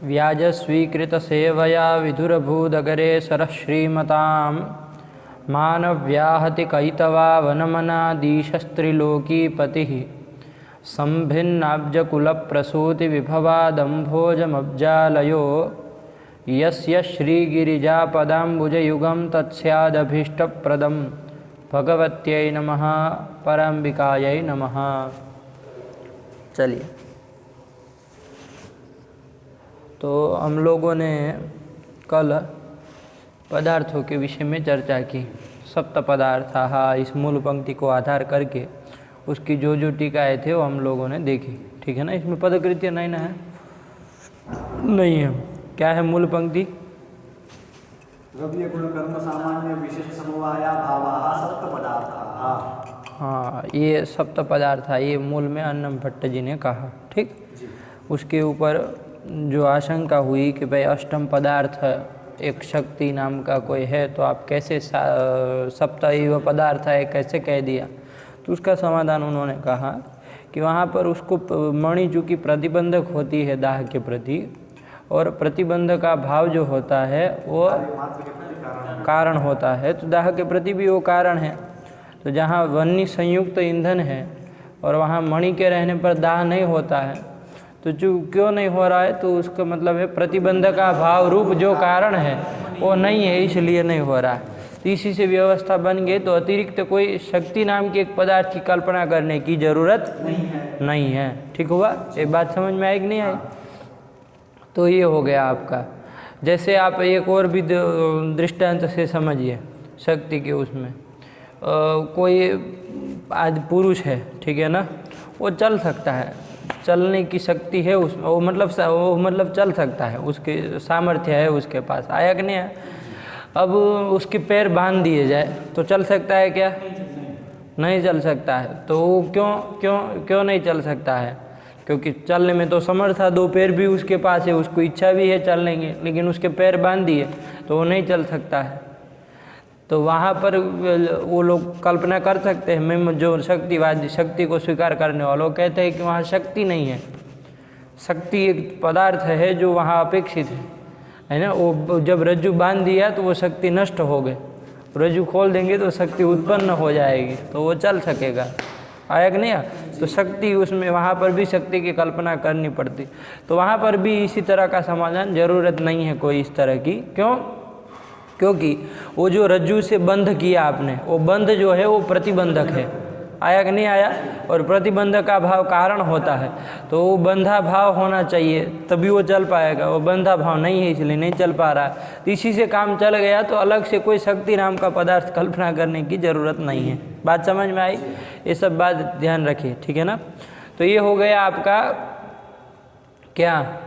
व्याजस्वीकृतसेवया विधुरभूदगरे सरः श्रीमतां मानव्याहति कैतवा वनमनादीशस्त्रिलोकीपतिः संभिन्नाब्जकुलप्रसूतिविभवादम्भोजमब्जालयो यस्य श्रीगिरिजापदाम्बुजयुगं तत्स्यादभीष्टप्रदं भगवत्यै नमः पराम्बिकायै नमः। चलिए, तो हम लोगों ने कल पदार्थों के विषय में चर्चा की। सप्त पदार्थ, हाँ, इस मूल पंक्ति को आधार करके उसकी जो जो टीकाएँ थे वो हम लोगों ने देखी। ठीक है ना, इसमें पदकृत्य नहीं ना है, नहीं है। क्या है मूल पंक्ति? द्रव्य गुण कर्म सामान्य विशेष समवाया भावाः सप्त पदार्थाः। हाँ, ये सप्त पदार्थ था, ये मूल में अन्नम भट्ट जी ने कहा। ठीक, उसके ऊपर जो आशंका हुई कि भाई अष्टम पदार्थ एक शक्ति नाम का कोई है, तो आप कैसे सप्तैव पदार्थ है कैसे कह दिया? तो उसका समाधान उन्होंने कहा कि वहाँ पर उसको मणि चूँकि प्रतिबंधक होती है दाह के प्रति, और प्रतिबंध का भाव जो होता है वो कारण होता है, तो दाह के प्रति भी वो कारण है। तो जहाँ वन्य संयुक्त ईंधन है और वहाँ मणि के रहने पर दाह नहीं होता है, तो जो क्यों नहीं हो रहा है? तो उसका मतलब है प्रतिबंध का भाव रूप जो कारण है वो नहीं है, इसलिए नहीं हो रहा है। तो इसी से व्यवस्था बन गई, तो अतिरिक्त कोई शक्ति नाम के एक पदार्थ की कल्पना करने की जरूरत नहीं है। ठीक हुआ? एक बात समझ में आई कि नहीं आई? तो ये हो गया आपका। जैसे आप एक और भी दृष्टांत से समझिए शक्ति के उसमें, कोई आज पुरुष है, ठीक है ना, वो चल सकता है, चलने की शक्ति है उसमें, वो मतलब चल सकता है, उसके सामर्थ्य है उसके पास, आया कि नहीं है? अब उसके पैर बांध दिए जाए तो चल सकता है क्या? नहीं चल सकता है। तो वो क्यों नहीं चल सकता है? क्योंकि चलने में तो समर्थ था, दो पैर भी उसके पास है, उसको इच्छा भी है चलने की, लेकिन उसके पैर बांध दिए तो वो नहीं चल सकता है। तो वहाँ पर वो लोग कल्पना कर सकते हैं, मैं जो शक्तिवादी, शक्ति को स्वीकार करने वालों कहते हैं कि वहाँ शक्ति नहीं है। शक्ति एक पदार्थ है जो वहाँ अपेक्षित है ना। वो जब रज्जु बांध दिया तो वो शक्ति नष्ट हो गई, रज्जु खोल देंगे तो शक्ति उत्पन्न हो जाएगी, तो वो चल सकेगा। आया कि नहीं? तो शक्ति उसमें, वहाँ पर भी शक्ति की कल्पना करनी पड़ती। तो वहाँ पर भी इसी तरह का समाधान, जरूरत नहीं है कोई इस तरह की। क्यों? क्योंकि वो जो रज्जु से बंध किया आपने, वो बंध जो है वो प्रतिबंधक है। आया कि नहीं आया? और प्रतिबंधक का भाव कारण होता है, तो वो बंधा भाव होना चाहिए तभी वो चल पाएगा। वो बंधा भाव नहीं है, इसलिए नहीं चल पा रहा है। तो इसी से काम चल गया, तो अलग से कोई शक्ति नाम का पदार्थ कल्पना करने की ज़रूरत नहीं है। बात समझ में आई? ये सब बात ध्यान रखिए, ठीक है ना। तो ये हो गया आपका क्या,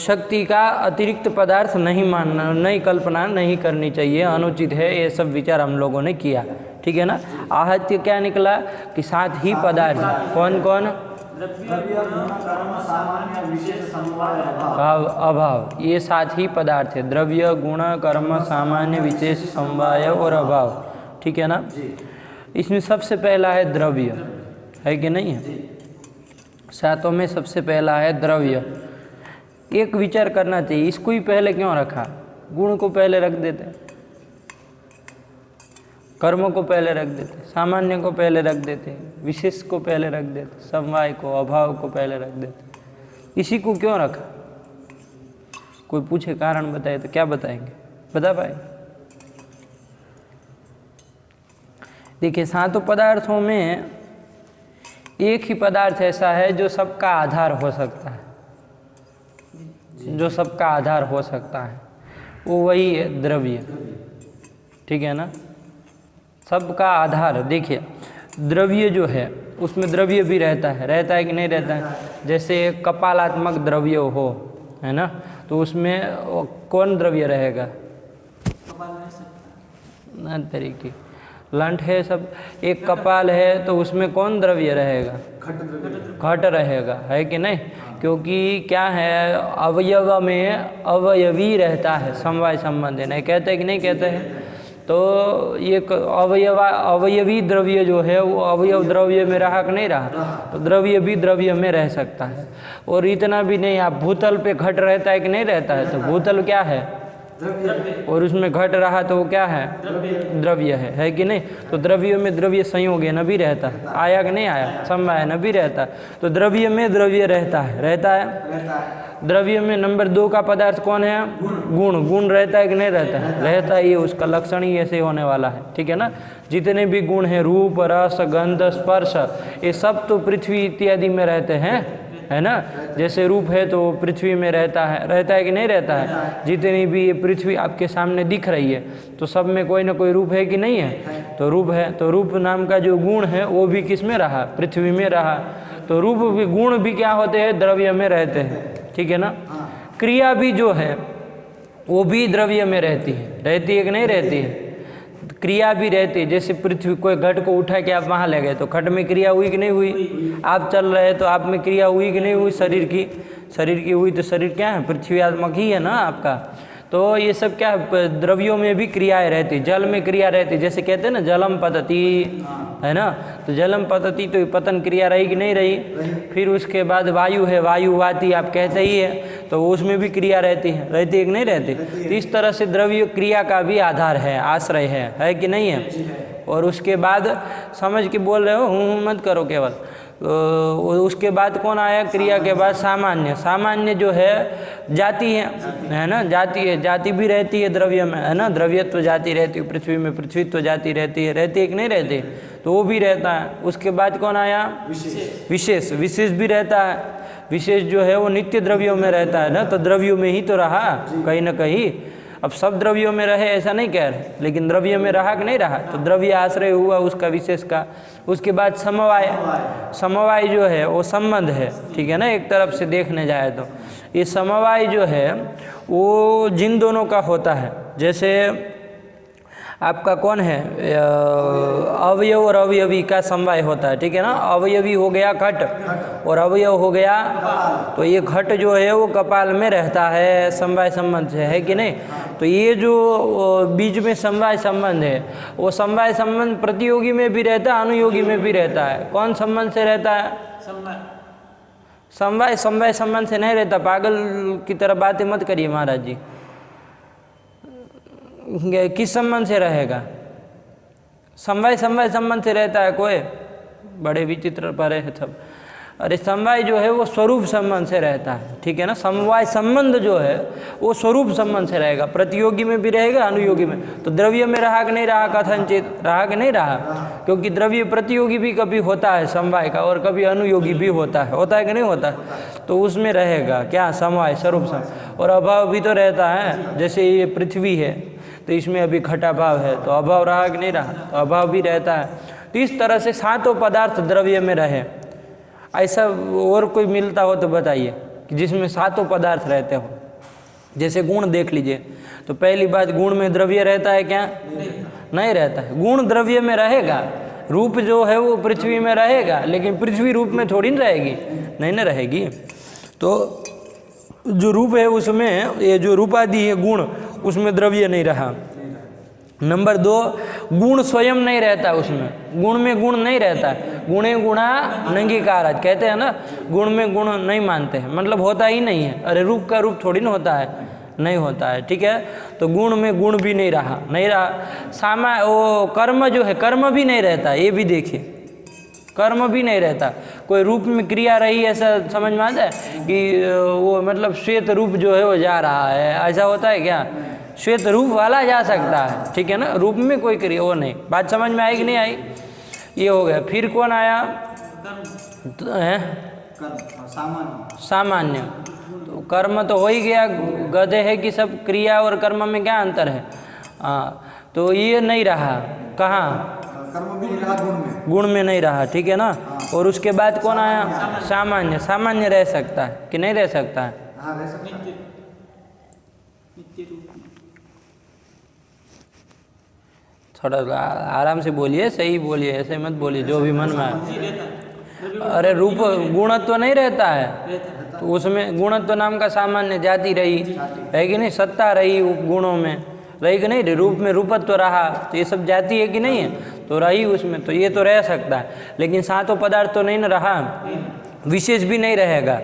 शक्ति का अतिरिक्त पदार्थ नहीं मानना, नहीं कल्पना नहीं करनी चाहिए, अनुचित है। ये सब विचार हम लोगों ने किया, ठीक है ना। आहत्य क्या निकला कि सात ही पदार्थ, कौन कौन? अभाव, ये सात ही पदार्थ है, द्रव्य गुण कर्म सामान्य विशेष समवाय और अभाव, ठीक है ना। इसमें सबसे पहला है द्रव्य, है कि नहीं है? सातों में सबसे पहला है द्रव्य। एक विचार करना चाहिए, इसको ही पहले क्यों रखा? गुण को पहले रख देते, कर्म को पहले रख देते, सामान्य को पहले रख देते, विशेष को पहले रख देते, समवाय को, अभाव को पहले रख देते। इसी को क्यों रखा? कोई पूछे कारण बताए तो क्या बताएंगे? बता पाए? देखिए, सातों पदार्थों में एक ही पदार्थ ऐसा है जो सबका आधार हो सकता है, जो सबका आधार हो सकता है, वो वही है द्रव्य, ठीक है ना। सबका आधार, देखिए द्रव्य जो है उसमें द्रव्य भी रहता है कि नहीं रहता है? जैसे कपालात्मक द्रव्य हो, है ना, तो उसमें कौन द्रव्य रहेगा? तरीके लंठ है सब, एक कपाल है तो उसमें कौन द्रव्य रहेगा? घट रहेगा, है कि नहीं? क्योंकि क्या है, अवयव में अवयवी रहता है, समवाय संबंध है, नहीं कहते कि नहीं कहते हैं? तो तो ये अवयवी द्रव्य जो है वो अवयव द्रव्य में रहा कि नहीं रहा, तो द्रव्य भी द्रव्य में रह सकता है। और इतना भी नहीं, आप भूतल पे घट रहता है कि नहीं रहता है, तो भूतल क्या है, और उसमें घट रहा तो वो क्या है, द्रव्य है कि नहीं। तो द्रव्य में द्रव्य संयोग है, न भी रहता है, आया कि नहीं आया, समवाय न भी रहता है। तो द्रव्य में द्रव्य रहता है। द्रव्य में नंबर 2 का पदार्थ कौन है, गुण रहता है कि नहीं रहता है, रहता ही है, उसका लक्षण ही ऐसे होने वाला है, ठीक है ना। जितने भी गुण हैं, रूप रस गंध स्पर्श, ये सब तो पृथ्वी इत्यादि में रहते हैं, है ना। जैसे रूप है तो पृथ्वी में रहता है कि नहीं रहता है। जितनी भी ये पृथ्वी आपके सामने दिख रही है तो सब में कोई ना कोई रूप है कि नहीं है, तो रूप है। तो रूप नाम का जो गुण है वो भी किस में रहा, पृथ्वी में रहा। तो रूप भी गुण भी क्या होते हैं, द्रव्य में रहते हैं, ठीक है ना। क्रिया भी जो है वो भी द्रव्य में रहती है कि नहीं रहती है, क्रिया भी रहती है। जैसे पृथ्वी, कोई घट को उठा के आप वहाँ ले गए तो घट में क्रिया हुई कि नहीं हुई, आप चल रहे हैं तो आप में क्रिया हुई कि नहीं हुई, शरीर की हुई। तो शरीर क्या है, पृथ्वीयात्मक ही है ना आपका। तो ये सब क्या है, द्रव्यों में भी क्रियाएं रहती, जल में क्रिया रहती। जैसे कहते हैं ना जलम पतति, है ना, तो जलम पतति तो पतन क्रिया रही कि नहीं रही। फिर उसके बाद वायु है, वायु वाती आप कहते ही है, तो उसमें भी क्रिया रहती है कि नहीं रहती। तो इस तरह से द्रव्य क्रिया का भी आधार है, आश्रय है कि नहीं है। और उसके बाद समझ के बोल रहे हो, हूँ मत करो केवल। उसके बाद कौन आया, क्रिया के बाद सामान्य जो है जाति है ना, जाति भी रहती है द्रव्य में, है ना। द्रव्यत्व जाति रहती है पृथ्वी में, पृथ्वीत्व जाति रहती है कि नहीं रहती, तो वो भी रहता है। उसके बाद कौन आया, विशेष भी रहता है। विशेष जो है वो नित्य द्रव्यों में रहता है ना, तो द्रव्यों में ही तो रहा कहीं ना कहीं। अब सब द्रव्यों में रहे ऐसा नहीं कह रहे, लेकिन द्रव्य में रहा कि नहीं रहा, तो द्रव्य आश्रय हुआ उसका विशेष का। उसके बाद समवाय जो है वो संबंध है, ठीक है ना। एक तरफ से देखने जाए तो ये समवाय जो है वो जिन दोनों का होता है। जैसे आपका कौन है, अवयव और अवयवी का समवाय होता है, ठीक है ना। अवयवी हो गया घट और अवयव हो गया, तो ये घट जो है वो कपाल में रहता है, समवाय संबंध से, है कि नहीं। तो ये जो बीच में समवाय संबंध है, वो समवाय संबंध प्रतियोगी में भी रहता है, अनुयोगी में भी रहता है। कौन संबंध से रहता है, समवाय संबंध से नहीं रहता। पागल की तरह बातें मत करिए महाराज जी। किस संबंध से रहेगा, समवाय संबंध से रहता है। कोई बड़े विचित्र परे है सब। अरे समवाय जो है वो स्वरूप संबंध से रहता है, ठीक है ना। समवाय संबंध जो है वो स्वरूप संबंध से रहेगा, प्रतियोगी में भी रहेगा, अनुयोगी में। तो द्रव्य में रहा कि नहीं रहा, कथनचित रहा कि नहीं रहा, क्योंकि द्रव्य प्रतियोगी भी कभी होता है समवाय का, और कभी अनुयोगी भी होता है कि नहीं होता है। तो उसमें रहेगा क्या, समवाय स्वरूप संबंध। और अभाव भी तो रहता है, जैसे ये पृथ्वी है तो इसमें अभी घटाभाव है, तो अभाव रहा कि नहीं रहा, तो अभाव भी रहता है। तो इस तरह से सातों पदार्थ द्रव्य में रहे। ऐसा और कोई मिलता हो तो बताइए कि जिसमें सातों पदार्थ रहते हो। जैसे गुण देख लीजिए, तो पहली बात, गुण में द्रव्य रहता है क्या, नहीं रहता है। गुण द्रव्य में रहेगा, रूप जो है वो पृथ्वी में रहेगा, लेकिन पृथ्वी रूप में थोड़ी ना रहेगी, नहीं ना रहेगी। तो जो रूप है उसमें, ये जो रूपादि है गुण, उसमें द्रव्य नहीं रहा। नंबर 2, गुण स्वयं नहीं रहता उसमें, गुण में गुण नहीं रहता। गुणे गुणा नंगीकाराज कहते हैं ना, गुण में गुण नहीं मानते हैं, मतलब होता ही नहीं है। अरे रूप का रूप थोड़ी ना होता है, नहीं होता है, ठीक है। तो गुण में गुण भी नहीं रहा। वो कर्म जो है, कर्म भी नहीं रहता, ये भी देखिए, कर्म भी नहीं रहता। कोई रूप में क्रिया रही ऐसा समझ में आता है कि वो मतलब श्वेत रूप जो है वो जा रहा है, ऐसा होता है क्या। श्वेत रूप वाला जा सकता है, ठीक है ना, रूप में कोई क्रिया वो नहीं। बात समझ में आई कि नहीं आई, ये हो गया। फिर कौन आया, सामान्य। तो कर्म तो हो ही गया, गधे है कि सब क्रिया और कर्म में क्या अंतर है। तो ये नहीं रहा, कहाँ, कर्म भी नहीं रहा, गुण में नहीं रहा, ठीक है ना। और उसके बाद कौन आया, सामान्य रह सकता है कि नहीं रह सकता है, हाँ रह सकता है। थोड़ा आराम से बोलिए, सही बोलिए, ऐसे मत बोलिए जो भी मन में आए। अरे रूप गुणत्व नहीं रहता है, तो उसमें गुणत्व नाम का सामान्य जाति रही है कि नहीं, सत्ता रही गुणों में, रही कि नहीं रही, रूप में रूपत्व रहा, तो ये सब जाति है कि नहीं है, तो रही उसमें, तो ये तो रह सकता है। लेकिन सातों पदार्थ तो नहीं न रहा, विशेष भी नहीं रहेगा।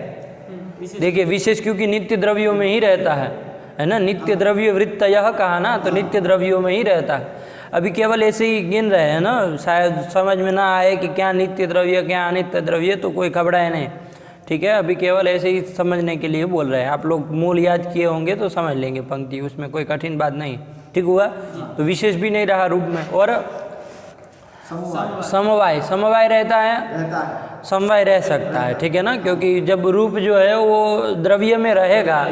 देखिए विशेष क्योंकि नित्य द्रव्यों में ही रहता है ना, नित्य द्रव्य वृत्त यह कहा ना, तो नित्य द्रव्यों में ही रहता है। अभी केवल ऐसे ही गिन रहे हैं ना, शायद समझ में ना आए कि क्या नित्य द्रव्य क्या अनित्य द्रव्य, तो कोई घबराए नहीं, ठीक है। अभी केवल ऐसे ही समझने के लिए बोल रहे हैं। आप लोग मूल याद किए होंगे तो समझ लेंगे पंक्ति, उसमें कोई कठिन बात नहीं, ठीक हुआ। तो विशेष भी नहीं रहा रूप में। और समवाय, समवाय रहता है, समवाय रह सकता है, ठीक है ना, क्योंकि जब रूप जो है वो द्रव्य में रहेगा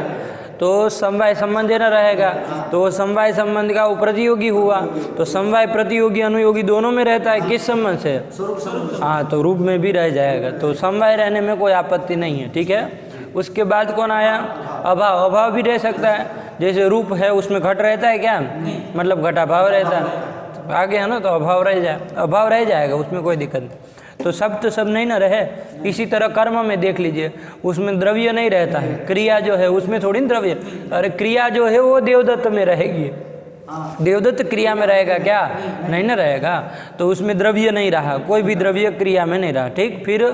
तो समवाय संबंध न रहेगा, तो वो समवाय संबंध का वो प्रतियोगी हुआ, तो समवाय प्रतियोगी अनुयोगी दोनों में रहता है, किस संबंध से, हाँ, तो रूप में भी रह जाएगा, तो समवाय रहने में कोई आपत्ति नहीं है, ठीक है। उसके बाद कौन आया, अभाव, अभाव भी रह सकता है। जैसे रूप है उसमें घट रहता है क्या, मतलब घटाभाव रहता है, आगे है ना, तो अभाव रह जाए, अभाव रह जाएगा, उसमें कोई दिक्कत नहीं। तो सब नहीं ना रहे। इसी तरह कर्म में देख लीजिए, उसमें द्रव्य नहीं रहता है, क्रिया जो है उसमें थोड़ी ना द्रव्य, अरे क्रिया जो है वो देवदत्त में रहेगी, देवदत्त क्रिया में रहेगा क्या, नहीं ना रहेगा, तो उसमें द्रव्य नहीं रहा, कोई भी द्रव्य क्रिया में नहीं रहा, ठीक। फिर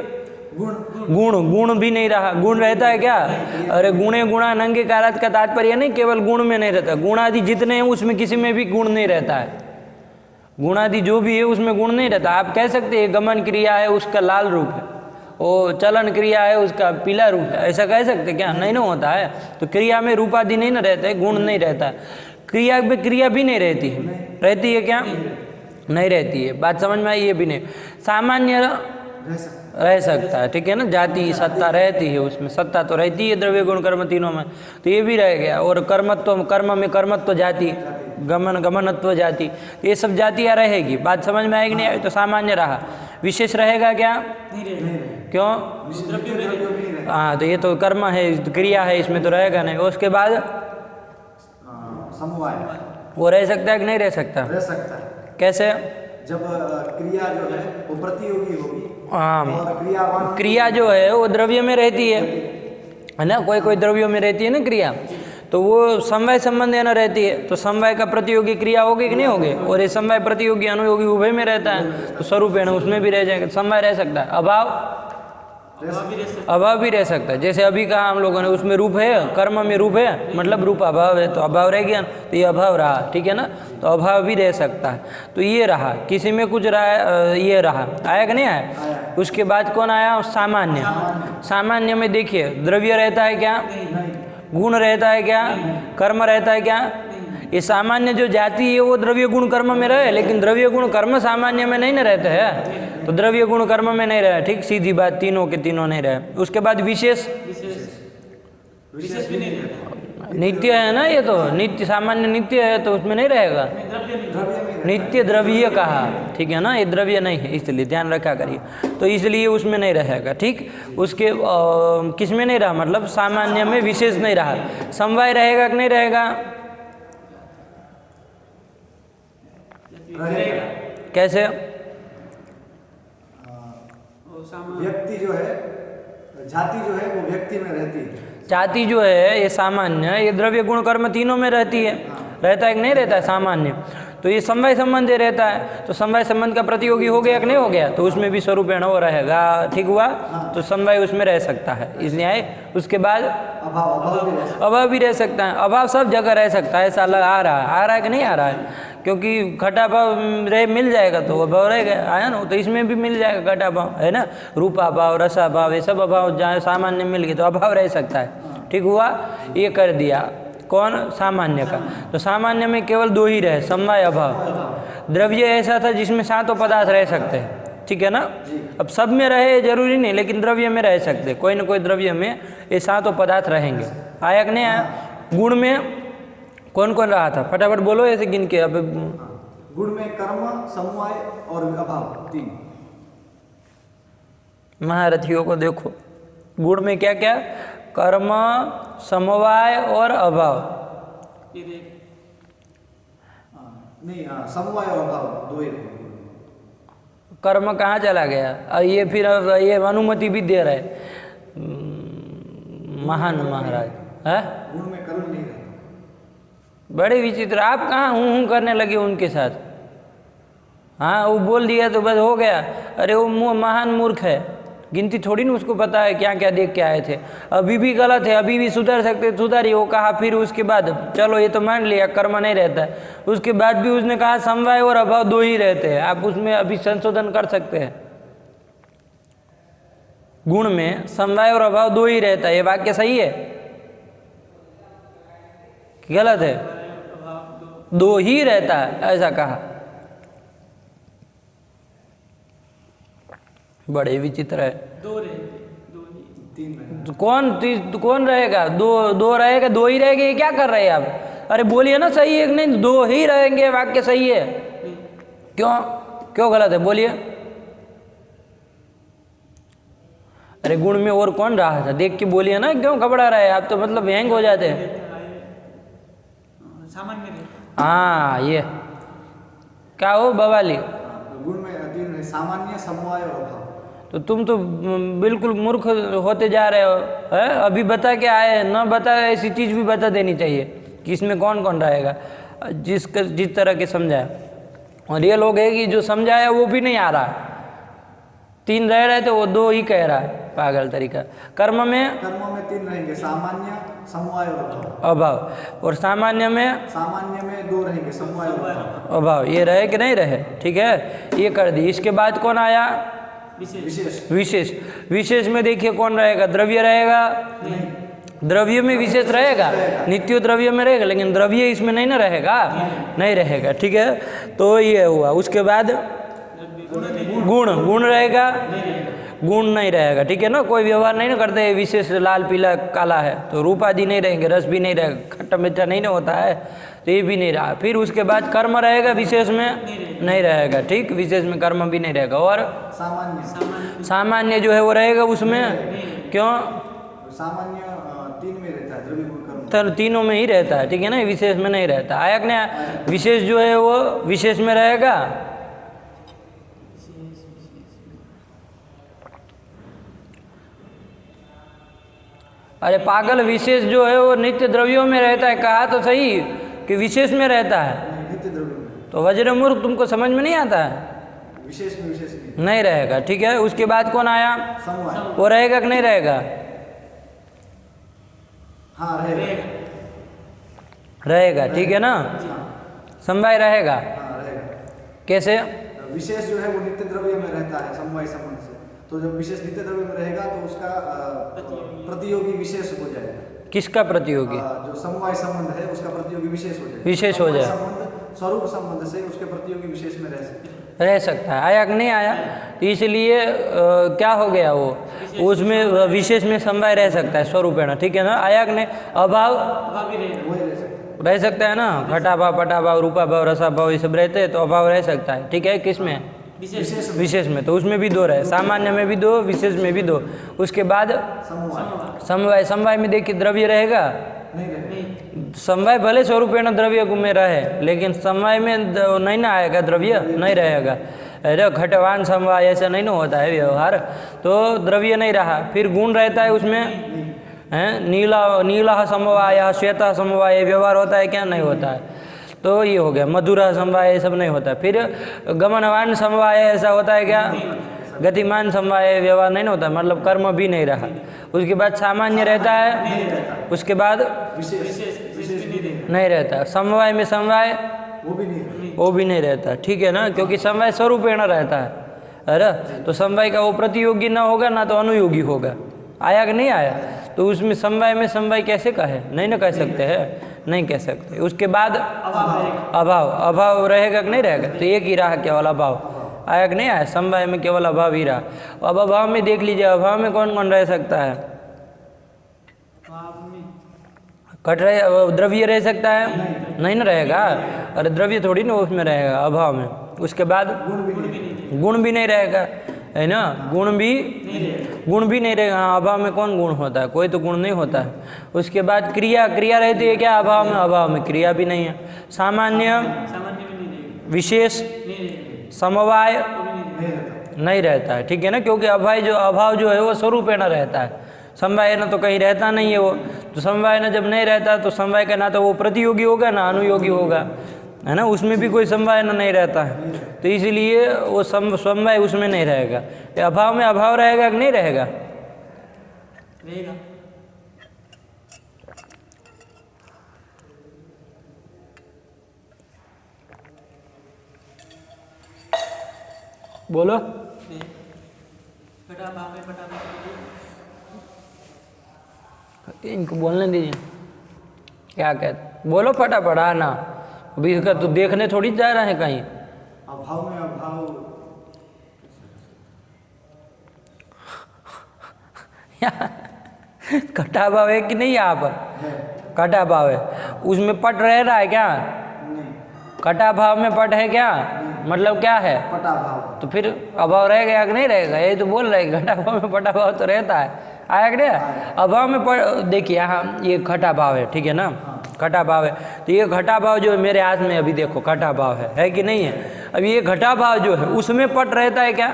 गुण भी नहीं रहा, गुण रहता है क्या, अरे गुणे गुणा नंगे कारात का तात्पर्य नहीं केवल गुण में नहीं रहता, गुणादि जितने हैं उसमें किसी में भी गुण नहीं रहता है, गुणादि जो भी है उसमें गुण नहीं रहता। आप कह सकते हैं गमन क्रिया है उसका लाल रूप है, वो चलन क्रिया है उसका पीला रूप है, ऐसा कह सकते क्या, नहीं ना होता है। तो क्रिया में रूपादि नहीं ना रहता है, गुण नहीं रहता है, क्रिया में क्रिया भी नहीं रहती है, रहती है क्या, नहीं रहती है, बात समझ में आई, ये भी नहीं, सामान्य रह सकता है, ठीक है ना, जाति सत्ता रहती है, उसमें सत्ता तो रहती है द्रव्य गुण कर्म तीनों में, तो ये भी रह गया। और कर्मत्व, कर्म में कर्मत्व जाति, गमन गमनत्व जाति, तो ये सब जातियाँ रहेगी, बात समझ में आएगी नहीं आई, तो सामान्य रहा। विशेष रहेगा क्या, क्यों, हाँ, तो ये तो कर्म है, क्रिया है, इसमें तो रहेगा नहीं। उसके बाद समवाय, वो रह सकता है कि नहीं रह सकता, रह सकता है, कैसे, जब क्रिया जो है वो प्रतियोगी होगी, हाँ, और क्रिया जो है वो द्रव्य में रहती है ना, कोई कोई द्रव्यों में रहती है ना क्रिया, तो वो समवाय संबंध है ना रहती है, तो समवाय का प्रतियोगी क्रिया होगी कि नहीं होगी, और ये समवाय प्रतियोगी अनुयोगी उभय में रहता है, तो स्वरूप है ना उसमें भी रह जाएगा, समवाय रह सकता है। अभाव भी रह सकता है, जैसे अभी कहा हम लोगों ने, उसमें रूप है, कर्म में रूप है, मतलब रूप अभाव है, तो अभाव रह गया, तो ये अभाव रहा, ठीक है ना, तो अभाव भी रह सकता है। तो ये रहा, किसी में कुछ रहा, ये रहा, आया कि नहीं आया। उसके बाद कौन आया, सामान्य, सामान्य में देखिए द्रव्य रहता है क्या, गुण रहता है क्या, कर्म रहता है क्या, ये सामान्य जो जाति है वो द्रव्य गुण कर्म में रहे, लेकिन द्रव्य गुण कर्म सामान्य में नहीं न रहते हैं, तो द्रव्य गुण कर्म में नहीं रहे, ठीक, सीधी बात, तीनों के तीनों नहीं रहे। उसके बाद विशेष भी नहीं रहता, नित्य है ना, ये तो नित्य, सामान्य नित्य है, तो उसमें नहीं रहेगा, नित्य द्रव्य कहा, ठीक है ना, ये द्रव्य नहीं है, इसलिए ध्यान रखा करिए, तो इसलिए उसमें नहीं रहेगा, ठीक। उसके किस में नहीं रहा, मतलब सामान्य में विशेष नहीं रहा। समवाय रहेगा कि नहीं रहेगा, कैसे, व्यक्ति जो है, जाति जो है वो व्यक्ति में रहती है, जाति जो है ये सामान्य, ये द्रव्य गुण कर्म तीनों में रहती है, रहता है कि नहीं रहता है सामान्य, तो ये समवाय संबंध रहता है, तो समवाय संबंध का प्रतियोगी हो गया कि नहीं हो गया, तो उसमें भी स्वरूप है ना वो रहेगा, ठीक हुआ, तो समवाय उसमें रह सकता है, इसलिए आए। उसके बाद अभाव भी रह सकता है, अभाव सब जगह रह सकता है, ऐसा आ रहा है कि नहीं आ रहा है, क्योंकि घटाभाव रहे मिल जाएगा तो अभाव रहेगा, आया ना, तो इसमें भी मिल जाएगा घटाभाव, है ना, रूपाभाव रसाभाव ये सब अभाव जहाँ सामान्य मिल गए तो अभाव रह सकता है, ठीक हुआ। ये कर दिया कौन, सामान्य का, तो सामान्य में केवल दो ही रहे, समवाय अभाव। द्रव्य ऐसा था जिसमें सातों पदार्थ रह सकते हैं, ठीक है ना, अब सब में रहे जरूरी नहीं, लेकिन द्रव्य में रह सकते, कोई ना कोई द्रव्य में ये सातों पदार्थ रहेंगे, आया कि नहीं आया। गुण में कौन कौन रहा था, फटाफट बोलो ऐसे गिन के, अब गुण में कर्म, समवाय और अभाव, तीन। महारथियों को देखो, गुण में क्या क्या, कर्म, समवाय और अभाव, नहीं, समवाय और अभाव दो ही। कर्म कहाँ चला गया, और ये फिर ये अनुमति भी दे रहे महान महाराज है, गुण में कर्म नहीं रहता, बड़े विचित्र। आप कहाँ हूँ करने लगे उनके साथ। हाँ, वो बोल दिया तो बस हो गया। अरे वो महान मूर्ख है, गिनती थोड़ी ना उसको पता है क्या क्या देख के आए थे। अभी भी गलत है, अभी भी सुधर सकते, सुधारिए। वो कहा फिर उसके बाद चलो ये तो मान लिया कर्म नहीं रहता है, उसके बाद भी उसने कहा समवाय और अभाव दो ही रहते हैं। आप उसमें अभी संशोधन कर सकते हैं। गुण में समवाय और अभाव दो ही रहता है, ये वाक्य सही है कि गलत है? दो ही रहता है ऐसा कहा। बड़े विचित्र है। दो तीन तो कौन रहेगा? दो रहेगा, दो ही रहेगा, ये क्या कर रहे हैं आप? अरे बोलिए ना सही है कि नहीं? दो ही रहेंगे, वाक्य सही है। क्यों गलत है? बोलिए। अरे गुण में और कौन रहा था? देख के बोलिए ना, क्यों घबरा रहे हैं आप? तो मतलब हैंग हो जाते हैं। सामान्य। हाँ, ये क्या हो बवाली? गुण में तीन है, सामान्य, समवाय और अभाव। तो तुम तो बिल्कुल मूर्ख होते जा रहे हो। है अभी बता के आए, न बता ऐसी चीज़ भी बता देनी चाहिए कि इसमें कौन कौन रहेगा, जिस तरह के समझाया। और ये लोग है कि जो समझाया वो भी नहीं आ रहा, तीन रह रहे थे वो दो ही कह रहा है, पागल तरीका। कर्म में तीन रहेंगे, सामान्य, समवाय और अभाव। और सामान्य में दो रहेंगे, समवाय और अभाव। ये रहे कि नहीं रहे? ठीक है, ये कर दी। इसके बाद कौन आया? विशेष में देखिए कौन रहेगा? द्रव्य रहेगा? द्रव्य में विशेष रहेगा, नित्य द्रव्य में रहेगा, लेकिन द्रव्य इसमें नहीं ना रहेगा, नहीं रहेगा। ठीक है, तो ये हुआ। उसके बाद गुण रहेगा? गुण नहीं रहेगा। ठीक है ना, कोई व्यवहार नहीं ना करते, विशेष लाल पीला काला है तो रूप आदि नहीं रहेंगे, रस भी नहीं रहेगा, खट्टा मीठा नहीं ना होता है, तो ये भी नहीं रहा। फिर उसके बाद कर्म रहेगा, विशेष में नहीं रहेगा। ठीक, विशेष में कर्म भी नहीं रहेगा। और सामान्य जो है वो रहेगा उसमें। क्यों? सामान्य तीन में रहता है, द्रव्य गुण कर्म। तो तीनों में ही रहता है। ठीक है ना, विशेष में नहीं रहता। आयक ने विशेष जो है वो विशेष में रहेगा। अरे पागल, विशेष जो है वो नित्य द्रव्यों में रहता है। कहा तो सही कि विशेष में रहता है, नित्य द्रव्य में। तो वज्र मूर्ख तुमको समझ में नहीं आता है? विशेष में नहीं रहेगा। ठीक है, उसके बाद कौन आया? समवाय। वो रहेगा कि नहीं रहेगा? हाँ, रहेगा। ठीक है ना, समवाय रहेगा। हाँ, रहेगा। कैसे? विशेष जो है वो नित्य द्रव्य में रहता है समवाय संबंध से, तो जब विशेष नित्य द्रव्य में रहेगा तो उसका प्रतियोगी विशेष हो जाएगा। किसका प्रतियोगी? जो समवाय संबंध है उसका प्रतियोगी विशेष हो जाएगा। विशेष हो जाए, स्वरूप संबंध से उसके प्रतियोगी विशेष में रह सकता है। आया कि नहीं आया? तो इसलिए क्या हो गया, वो उसमें विशेष में समवाय रह सकता है स्वरूपेण। ठीक है ना, आया कि नहीं? अभाव रह सकता है ना, घटा भाव, पटा भाव, रूपा भाव, रसा भाव, ये सब रहते हैं तो अभाव रह सकता है। ठीक है, किस में? विशेष में। तो उसमें भी दो रहे, सामान्य में भी दो, विशेष में भी दो। उसके बाद समवाय में देखिए द्रव्य रहेगा? समवाय भले स्वरूपेण द्रव्य में रहे, लेकिन समवाय में नहीं ना आएगा, द्रव्य नहीं रहेगा। अरे घटवान समवाय ऐसा नहीं ना होता है व्यवहार, तो द्रव्य नहीं रहा। फिर गुण रहता है उसमें, है नीला समवाय, श्वेता समवाय, व्यवहार होता है क्या? नहीं होता है। तो ये हो गया। मधुरा समवाय ये सब नहीं होता। फिर गमनवान समवाय ऐसा होता है क्या? गतिमान समवाय व्यवहार नहीं होता, मतलब कर्म भी नहीं रहा। उसके बाद सामान्य रहता है, उसके बाद नहीं रहता। समवाय में समवाय वो भी नहीं रहता। ठीक है ना, क्योंकि समवाय स्वरूपेण रहता है। अरे तो समवाय का वो प्रतियोगी ना होगा ना तो अनुयोगी होगा। आया कि नहीं आया? तो उसमें समवाय कैसे कहे? नहीं ना कह सकते हैं, नहीं कह सकते। उसके बाद अभाव रहेगा कि नहीं रहेगा? तो एक ही रहा केवल अभाव। आया कि नहीं आया? समवाय में केवल अभाव ही रहा। अब अभाव में देख लीजिए, अभाव में कौन कौन रह सकता है? द्रव्य रह सकता है? नहीं ना रहेगा। अरे द्रव्य थोड़ी ना उसमें रहेगा अभाव में। उसके बाद गुण भी नहीं रहेगा, है ना, गुण भी नहीं रहेगा। हाँ, अभाव में कौन गुण होता है? कोई तो गुण नहीं होता है। उसके बाद क्रिया रहती है क्या अभाव में? अभाव में क्रिया भी नहीं है। सामान्य विशेष समवाय नहीं रहता है। ठीक है ना, क्योंकि अभाव जो है वो स्वरूपेण रहता है, समवाय न तो कहीं रहता नहीं है वो, तो समवाय न जब नहीं रहता तो समवाय का ना तो वो प्रतियोगी होगा ना अनुयोगी होगा, है ना, उसमें भी कोई समवाय न नहीं रहता है, तो इसीलिए वो समवाय उसमें नहीं रहेगा। अभाव में अभाव रहेगा कि नहीं रहेगा? रहेगा। बोलो। घटा भाव में पटा भाव इनको बोलने दीजिए, क्या कहते, बोलो फटाफट आना, अभी इसका तो देखने थोड़ी जा रहा है कहीं। अभाव में अभाव, कटा भाव है कि नहीं? यहाँ पर कटा भाव है, उसमें पट रह रहा है क्या? नहीं, कटा भाव में पट है क्या? मतलब क्या है? पटा भाव। तो फिर अभाव रह गया कि नहीं रहेगा? ये तो बोल रहे घटा भाव में पटा भाव तो रहता है, आया कि नहीं? अभाव में देखिए यहाँ ये घटा भाव है, ठीक है ना, घटा भाव है, तो ये घटा भाव जो है मेरे हाथ में अभी देखो घटा भाव है कि नहीं है? अब ये घटा भाव जो है उसमें पट रहता है क्या?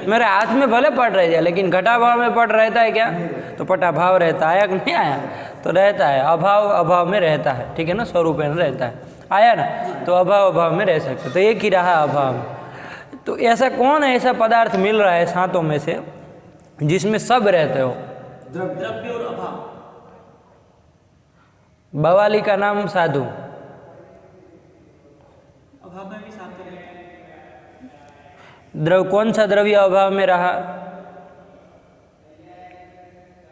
मेरे हाथ में भले पट रह जाए लेकिन घटा भाव में पट रहता है क्या? तो पटा भाव रहता है कि नहीं आया? तो रहता है, अभाव अभाव में रहता है, ठीक है ना, स्वरूप में रहता है, आया ना, तो अभाव अभाव में रह सकते, तो एक ही रहा अभाव में। तो ऐसा कौन है ऐसा पदार्थ मिल रहा है सातों में से जिसमें सब रहते हो? द्रव्य और अभाव। बवाली का नाम साधु, अभाव में भी साथ रहता है। कौन सा द्रव्य अभाव में रहा?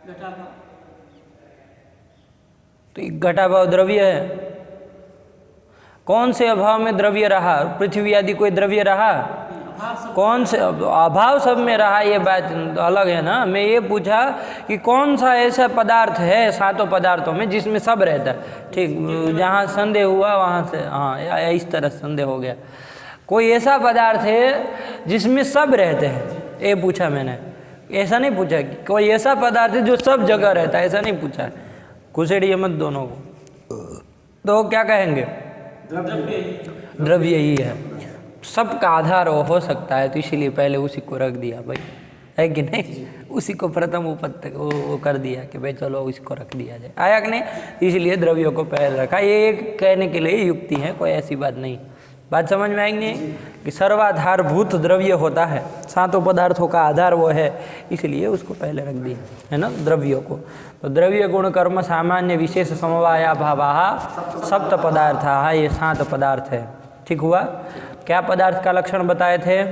घटा भाव। तो घटा भाव द्रव्य है। कौन से अभाव में द्रव्य रहा? पृथ्वी आदि कोई द्रव्य रहा? कौन से अभाव सब में रहा? ये बात अलग है ना, मैं ये पूछा कि कौन सा ऐसा पदार्थ है सातों पदार्थों में जिसमें सब रहता है, ठीक, जहाँ संदेह हुआ वहाँ से, हाँ इस तरह संदेह हो गया, कोई ऐसा पदार्थ है जिसमें सब रहते हैं, ये पूछा मैंने, ऐसा नहीं पूछा कि कोई ऐसा पदार्थ है जो सब जगह रहता है, ऐसा नहीं पूछा, घुसेड़िए मत दोनों को। तो क्या कहेंगे? द्रव्य ही है, सबका आधार वो हो सकता है, तो इसीलिए पहले उसी को रख दिया भाई, है कि नहीं? उसी को प्रथम उपत्ति वो कर दिया कि भाई चलो उसको रख दिया जाए, आया कि नहीं? इसलिए द्रव्यों को पहले रखा, ये एक कहने के लिए युक्ति है, कोई ऐसी बात नहीं। बात समझ में आएगी नहीं कि सर्वाधारभूत द्रव्य होता है, सातों पदार्थों का आधार वो है, इसलिए उसको पहले रख दिया है ना, द्रव्यों को। तो द्रव्य गुण कर्म सामान्य विशेष समवाया भावा सप्त पदार्था, ये 7 पदार्थ है, ठीक हुआ। क्या पदार्थ का लक्षण बताए थे?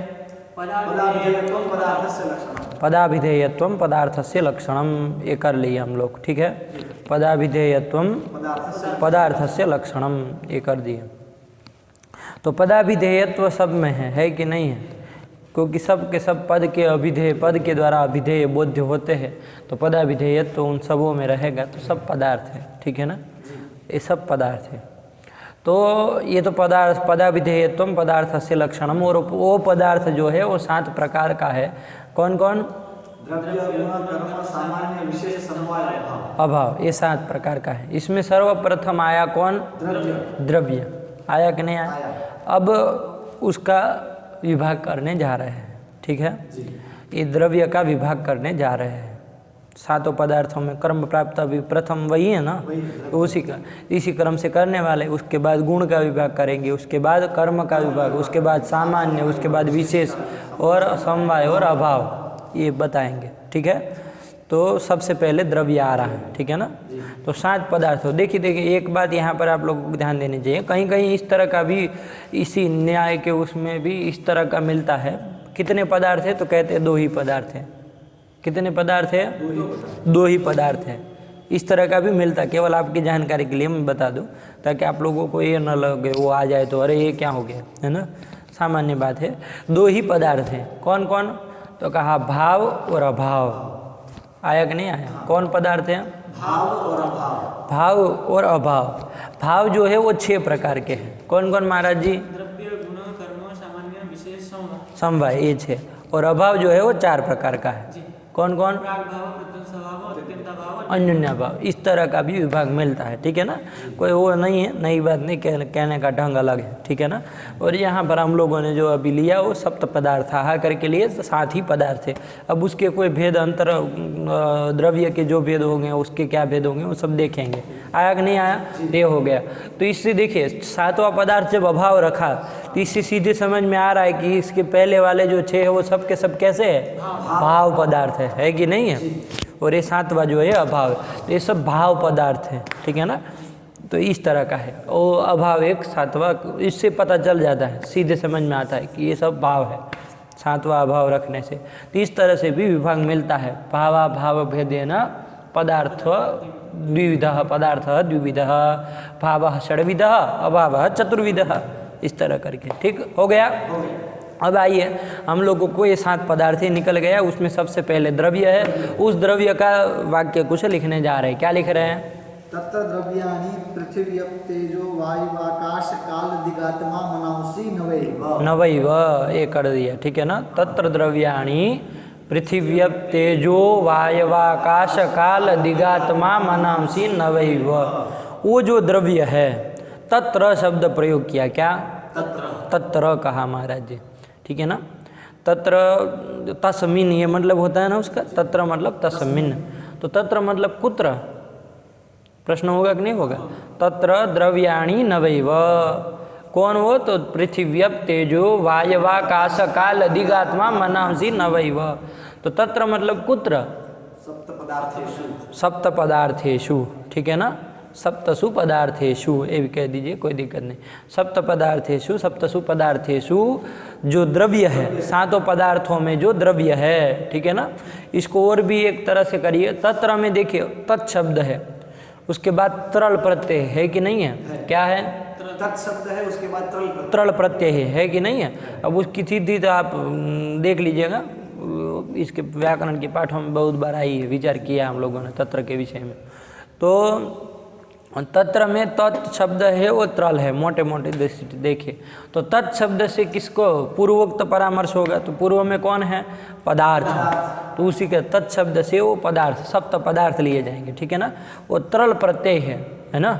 पदाभिधेयत्वम पदार्थस्य लक्षणम, ये कर लिए हम लोग, ठीक है, पदाभिधेयत्वम पदार्थस्य लक्षणम, ये कर दिए। तो पदाभिधेयत्व सब में है कि नहीं है? क्योंकि सब के सब पद के अभिधेय, पद के द्वारा अभिधेय बोध्य होते हैं, तो पदाभिधेयत्व उन सबों में रहेगा, तो सब पदार्थ है, ठीक है ना, ये सब पदार्थ है। तो ये तो पदाभिधेयत्वम पदार्थस्य लक्षणम, और वो पदार्थ जो है वो 7 प्रकार का है, कौन कौन? द्रव्य गुण कर्म सामान्य विशेष समवाय अभाव, ये 7 प्रकार का है। इसमें सर्वप्रथम आया कौन? द्रव्य, आया कि नहीं आया? अब उसका विभाग करने जा रहे हैं, ठीक है, ये द्रव्य का विभाग करने जा रहे हैं। 7 पदार्थों में कर्म प्राप्त अभी प्रथम वही है ना, तो इसी क्रम से करने वाले, उसके बाद गुण का विभाग करेंगे, उसके बाद कर्म का विभाग, उसके बाद सामान्य, उसके बाद विशेष और समवाय और अभाव, ये बताएंगे, ठीक है। तो सबसे पहले द्रव्य आ रहा है, ठीक है ना। तो 7 पदार्थ हो। देखिए एक बात यहाँ पर आप लोगों को ध्यान देनी चाहिए, कहीं कहीं इस तरह का भी, इसी न्याय के उसमें भी इस तरह का मिलता है। कितने पदार्थ है? तो कहते हैं 2 ही पदार्थ हैं। कितने पदार्थ है? 2 ही पदार्थ है। इस तरह का भी मिलता है, केवल आपकी जानकारी के लिए मैं बता दूं, ताकि आप लोगों को ये न लगे वो आ जाए तो अरे ये क्या हो गया, है ना, सामान्य बात है। 2 ही पदार्थ हैं। कौन कौन? तो कहा भाव और अभाव। आया कि नहीं आया? कौन पदार्थ हैं? भाव और अभाव। भाव और अभाव। भाव जो है वो 6 प्रकार के हैं। कौन कौन महाराज जी? द्रव्य गुण कर्म सामान्य विशेष समवाय, समवाय, ये 6। और अभाव जो है वो 4 प्रकार का है। कौन कौन? प्राग भाव, प्रत्यक्ष स्वभाव और अत्यंत अभाव अन्योन्या भाव, इस तरह का भी विभाग मिलता है, ठीक है ना। कोई वो नहीं है, नई बात नहीं, कहने का ढंग अलग है, ठीक है ना। और यहाँ पर हम लोगों ने जो अभी लिया वो सप्त पदार्थ हा करके लिए, साथ ही पदार्थ है। अब उसके कोई भेद अंतर द्रव्य के जो भेद होंगे उसके क्या भेद होंगे वो सब देखेंगे। आया कि नहीं आया, ये हो गया। तो इससे देखिए सातवां पदार्थ जब अभाव रखा तो इससे सीधे समझ में आ रहा है कि इसके पहले वाले जो 6 है वो सब के सब कैसे है, भाव पदार्थ है कि नहीं है। और ये सातवां जो है अभाव है, तो ये सब भाव पदार्थ है, ठीक है ना। तो इस तरह का है और अभाव एक सातवां, इससे पता चल जाता है, सीधे समझ में आता है कि ये सब भाव है सातवां अभाव रखने से। तो इस तरह से भी विभाग मिलता है। भावा भाव भेदेन पदार्थ द्विविधः, पदार्थ द्विविधः, भावः षड्विधः, अभावः चतुर्विधः, इस तरह करके, ठीक हो गया। अब आइए हम लोगों को ये 7 पदार्थ ही निकल गया, उसमें सबसे पहले द्रव्य है। उस द्रव्य का वाक्य कुछ लिखने जा रहे हैं। क्या लिख रहे हैं? तत्र द्रव्याणि पृथिवी तेजो वायु आकाश काल दिगात्मा मनांसि नवैव। नवैव, ये कर दिया, ठीक है ना। तत्र द्रव्याणि पृथिव्य तेजो वायवाकाश काल दिगात्मा मनांसि नवैव। वो जो द्रव्य है, तत्र शब्द प्रयोग किया, क्या तत्र कहा महाराज जी, ठीक है ना। तत्र तस्मिन ये मतलब होता है ना उसका, तत्र मतलब तस्मिन। तो तत्र मतलब कुत्र, प्रश्न होगा कि नहीं होगा। तत्र द्रव्याणि नवैव, कौन वो, तो पृथिव्य तेजो वायवाकाश काल दिगात्मा मनांसि नवैव। तो तत्र मतलब कुत्र, सप्त पदार्थेषु, ठीक है ना। सप्तसु पदार्थेषु, ये भी कह दीजिए, कोई दिक्कत नहीं। सप्त पदार्थेषु, सप्तसु पदार्थेषु जो द्रव्य है, 7 पदार्थों में जो द्रव्य है, ठीक है ना। इसको और भी एक तरह से करिए। तत्र में देखिए तत् शब्द है, उसके बाद तरल प्रत्यय है कि नहीं है, क्या है, तत् शब्द है, उसके बाद तरल प्रत्यय है कि नहीं है। अब उसकी स्थिति तो आप देख लीजिएगा, इसके व्याकरण के पाठ में बहुत बार आई है, विचार किया हम लोगों ने तत्र के विषय में। तो तत्र में तत् शब्द है वो तरल है, मोटे मोटे दृष्टि देखिए। तो तत् शब्द से किसको पूर्वोक्त परामर्श होगा, तो पूर्व में कौन है, पदार्थ, तो उसी के तत् शब्द से वो पदार्थ, सप्त पदार्थ लिए जाएंगे, ठीक है ना। वो तरल प्रत्यय है ना।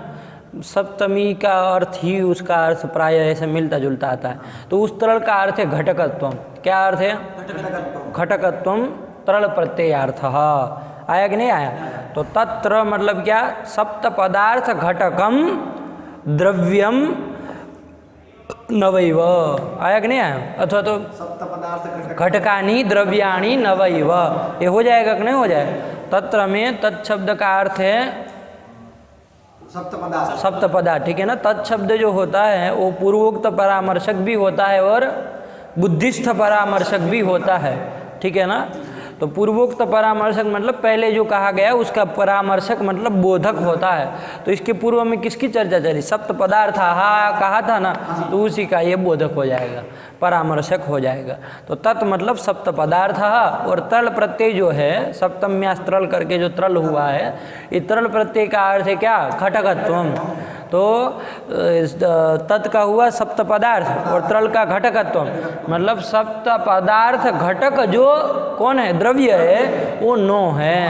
सप्तमी का अर्थ ही उसका अर्थ प्राय ऐसे मिलता जुलता आता है। तो उस तरल का अर्थ है घटकत्वम। क्या अर्थ है, घटकत्वम तरल प्रत्ययार्थः। आया कि नहीं आया। तो तत्र मतलब क्या, सप्त पदार्थ घटकम द्रव्यम नवैव। आया कि नहीं आया। अथवा तो सप्त पदार्थ घटकानि द्रव्याणि नवैव, ये हो जाएगा कि नहीं हो जाए। तत्र में तत्शब्द का अर्थ है सप्त पदार्थ, ठीक है ना। तत्शब्द जो होता है वो पूर्वोक्त परामर्शक भी होता है और बुद्धिस्थ परामर्शक भी होता है, ठीक है ना। तो पूर्वोक्त परामर्शक मतलब पहले जो कहा गया उसका परामर्शक मतलब बोधक होता है। तो इसके पूर्व में किसकी चर्चा चली, सप्त पदार्थ हा कहा था ना, तो उसी का ये बोधक हो जाएगा, परामर्शक हो जाएगा। तो तत् मतलब सप्त पदार्थ, और तरल प्रत्यय जो है सप्तम्यास तरल करके जो तरल हुआ है, ये तरल प्रत्यय का अर्थ है क्या, घटकत्वम। तो तत् का हुआ सप्त पदार्थ और तरल का घटकत्वम, मतलब सप्त पदार्थ घटक जो कौन है, द्रव्य है, वो 9 है।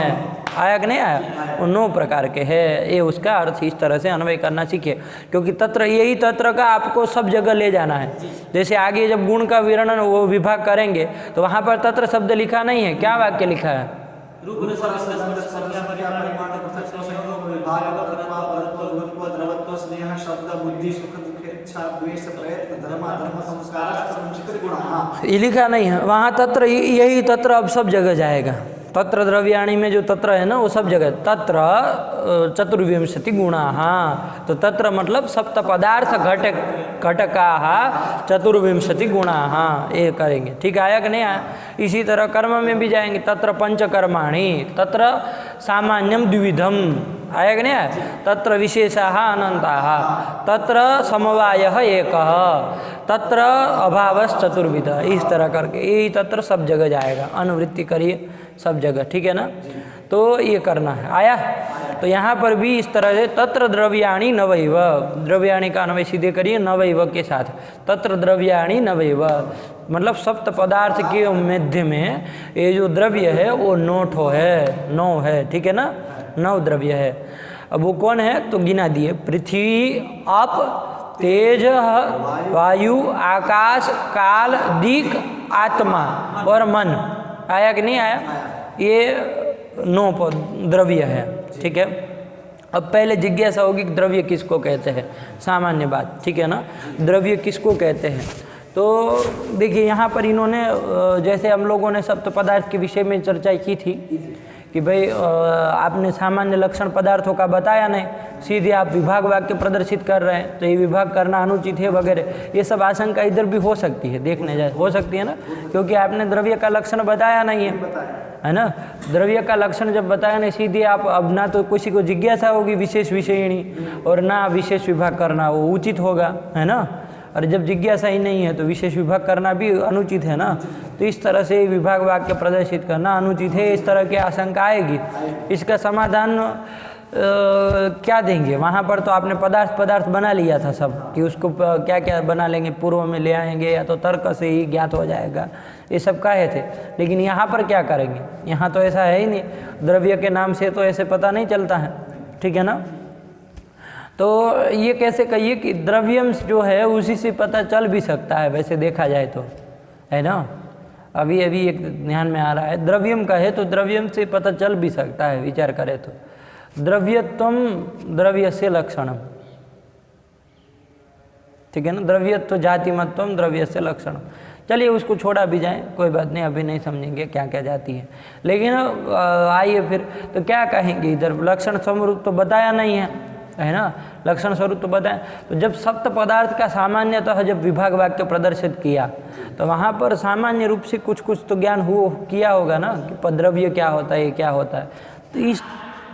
आया कि नहीं आया, वो 9 प्रकार के है। ये उसका अर्थ इस तरह से अन्वय करना सीखे, क्योंकि तत्र यही तत्र का आपको सब जगह ले जाना है। जैसे आगे जब गुण का विवरण वो विभाग करेंगे तो वहाँ पर तत्र शब्द लिखा नहीं है, क्या वाक्य लिखा है, ये लिखा नहीं है वहाँ। तत्र यही तत्र अब सब जगह जाएगा। तत्र द्रव्याणि में जो तत्र है ना वो सब जगह, तत्र चतुर्विंशति गुणा। तो तत्र मतलब सप्त पदार्थ घटका चतुर्विंशति गुणा, ये करेंगे, ठीक आया कि नहीं आया। इसी तरह कर्म में भी जाएंगे, तत्र पंचकर्माणि, तत्र सामान्यम द्विविधम, आया कि नहीं आया। तत्र विशेषाः अनन्ताः, तत्र समवायः एकः, तत्र अभावश्चतुर्विध, इस तरह करके यही तत्र सब जगह जाएगा। अनुवृत्ति करिए सब जगह, ठीक है ना। तो ये करना है। आया तो यहाँ पर भी इस तरह से तत्र द्रव्याणि नवैव, द्रव्याणि का अन्वय सीधे करिए नवैव के साथ, तत्र द्रव्याणि नवैव, मतलब सप्त पदार्थ के मध्य में ये जो द्रव्य है वो नौठो है, 9 है, ठीक है ना, 9 द्रव्य है। अब वो कौन है तो गिना दिए, पृथ्वी, आप, तेज, वायु, आकाश, काल, दिक्, आत्मा और मन। आया कि नहीं आया? ये 9 द्रव्य है, ठीक है। अब पहले जिज्ञासा होगी कि द्रव्य किसको कहते हैं, सामान्य बात, ठीक है ना, द्रव्य किसको कहते हैं। तो देखिए यहाँ पर इन्होंने जैसे हम लोगों ने सप्त पदार्थ के विषय में चर्चा की थी कि भाई आपने सामान्य लक्षण पदार्थों का बताया नहीं, सीधे आप विभाग वाक्य प्रदर्शित कर रहे हैं, तो ये विभाग करना अनुचित है वगैरह, ये सब आशंका इधर भी हो सकती है, देखने जाए हो सकती है ना, क्योंकि आपने द्रव्य का लक्षण बताया नहीं है ना। द्रव्य का लक्षण जब बताया नहीं, सीधे आप अब ना तो किसी को जिज्ञासा होगी विशेष विषयिणी और ना विशेष विभाग करना वो उचित होगा, है ना। और जब जिज्ञासा ही नहीं है तो विशेष विभाग करना भी अनुचित है ना। तो इस तरह से विभाग वाक्य प्रदर्शित करना अनुचित है, इस तरह की आशंका आएगी। इसका समाधान क्या देंगे? वहाँ पर तो आपने पदार्थ बना लिया था सब, कि उसको क्या क्या बना लेंगे, पूर्व में ले आएंगे या तो तर्क से ही ज्ञात हो जाएगा, ये सब कहे थे। लेकिन यहाँ पर क्या करेंगे? यहाँ तो ऐसा है ही नहीं, द्रव्य के नाम से तो ऐसे पता नहीं चलता है, ठीक है ना। तो ये कैसे कहिए कि द्रव्यम जो है उसी से पता चल भी सकता है, वैसे देखा जाए तो, है ना। अभी एक ध्यान में आ रहा है, द्रव्यम का है तो द्रव्यम से पता चल भी सकता है, विचार करें तो। द्रव्यत्वम द्रव्यस्य लक्षणम, ठीक है ना, द्रव्यत्व जातिमत्वम द्रव्यस्य लक्षणम। चलिए उसको छोड़ा भी जाए, कोई बात नहीं, अभी नहीं समझेंगे क्या क्या जाती है। लेकिन आइए फिर तो क्या कहेंगे, इधर लक्षण स्वरूप तो बताया नहीं है ना, लक्षण स्वरूप तो बताएं। तो जब सप्त पदार्थ का सामान्यतः जब विभाग वाक्य प्रदर्शित किया तो वहाँ पर सामान्य रूप से कुछ तो ज्ञान किया होगा ना, कि द्रव्य क्या होता है, ये क्या होता है। तो इस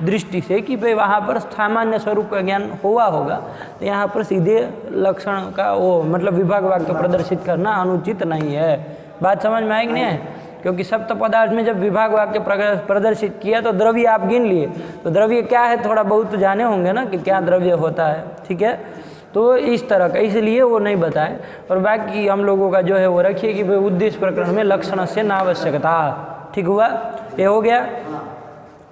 दृष्टि से कि भाई वहाँ पर सामान्य स्वरूप का ज्ञान हुआ होगा, तो यहाँ पर सीधे लक्षण का वो मतलब विभाग वाक्य प्रदर्शित करना अनुचित नहीं है। बात समझ में आएगी नहीं है? क्योंकि सप्त पदार्थ में जब विभाग वाक्य प्रदर्शित किया तो द्रव्य आप गिन लिए, तो द्रव्य क्या है थोड़ा बहुत तो जाने होंगे ना कि क्या द्रव्य होता है, ठीक है। तो इस तरह का, इसलिए वो नहीं बताए। और बाकी हम लोगों का जो है वो रखिए कि भाई उद्देश्य प्रकरण में लक्षण से नावश्यकता, ठीक हुआ, ये हो गया।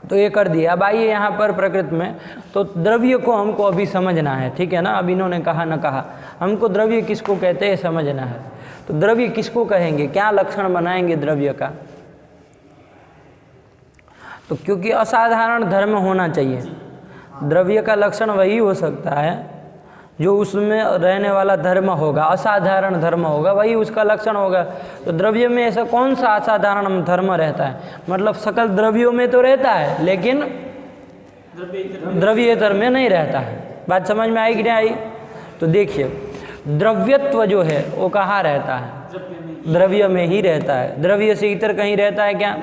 तो ये कर दिया। अब आइए यहाँ पर प्रकृति में, तो द्रव्य को हमको अभी समझना है, ठीक है ना। अब इन्होंने कहा न कहा, हमको द्रव्य किसको कहते हैं समझना है। तो द्रव्य किसको कहेंगे, क्या लक्षण बनाएंगे द्रव्य का? तो क्योंकि असाधारण धर्म होना चाहिए, द्रव्य का लक्षण वही हो सकता है जो उसमें रहने वाला धर्म होगा, असाधारण धर्म होगा, वही उसका लक्षण होगा। तो द्रव्य में ऐसा कौन सा असाधारण धर्म रहता है? मतलब सकल द्रव्यों में तो रहता है लेकिन द्रव्येतर में नहीं रहता है। बात समझ में आई कि नहीं आई? तो देखिए, द्रव्यत्व जो है वो कहाँ रहता है? द्रव्य में ही रहता है। द्रव्य से इतर कहीं रहता है क्या?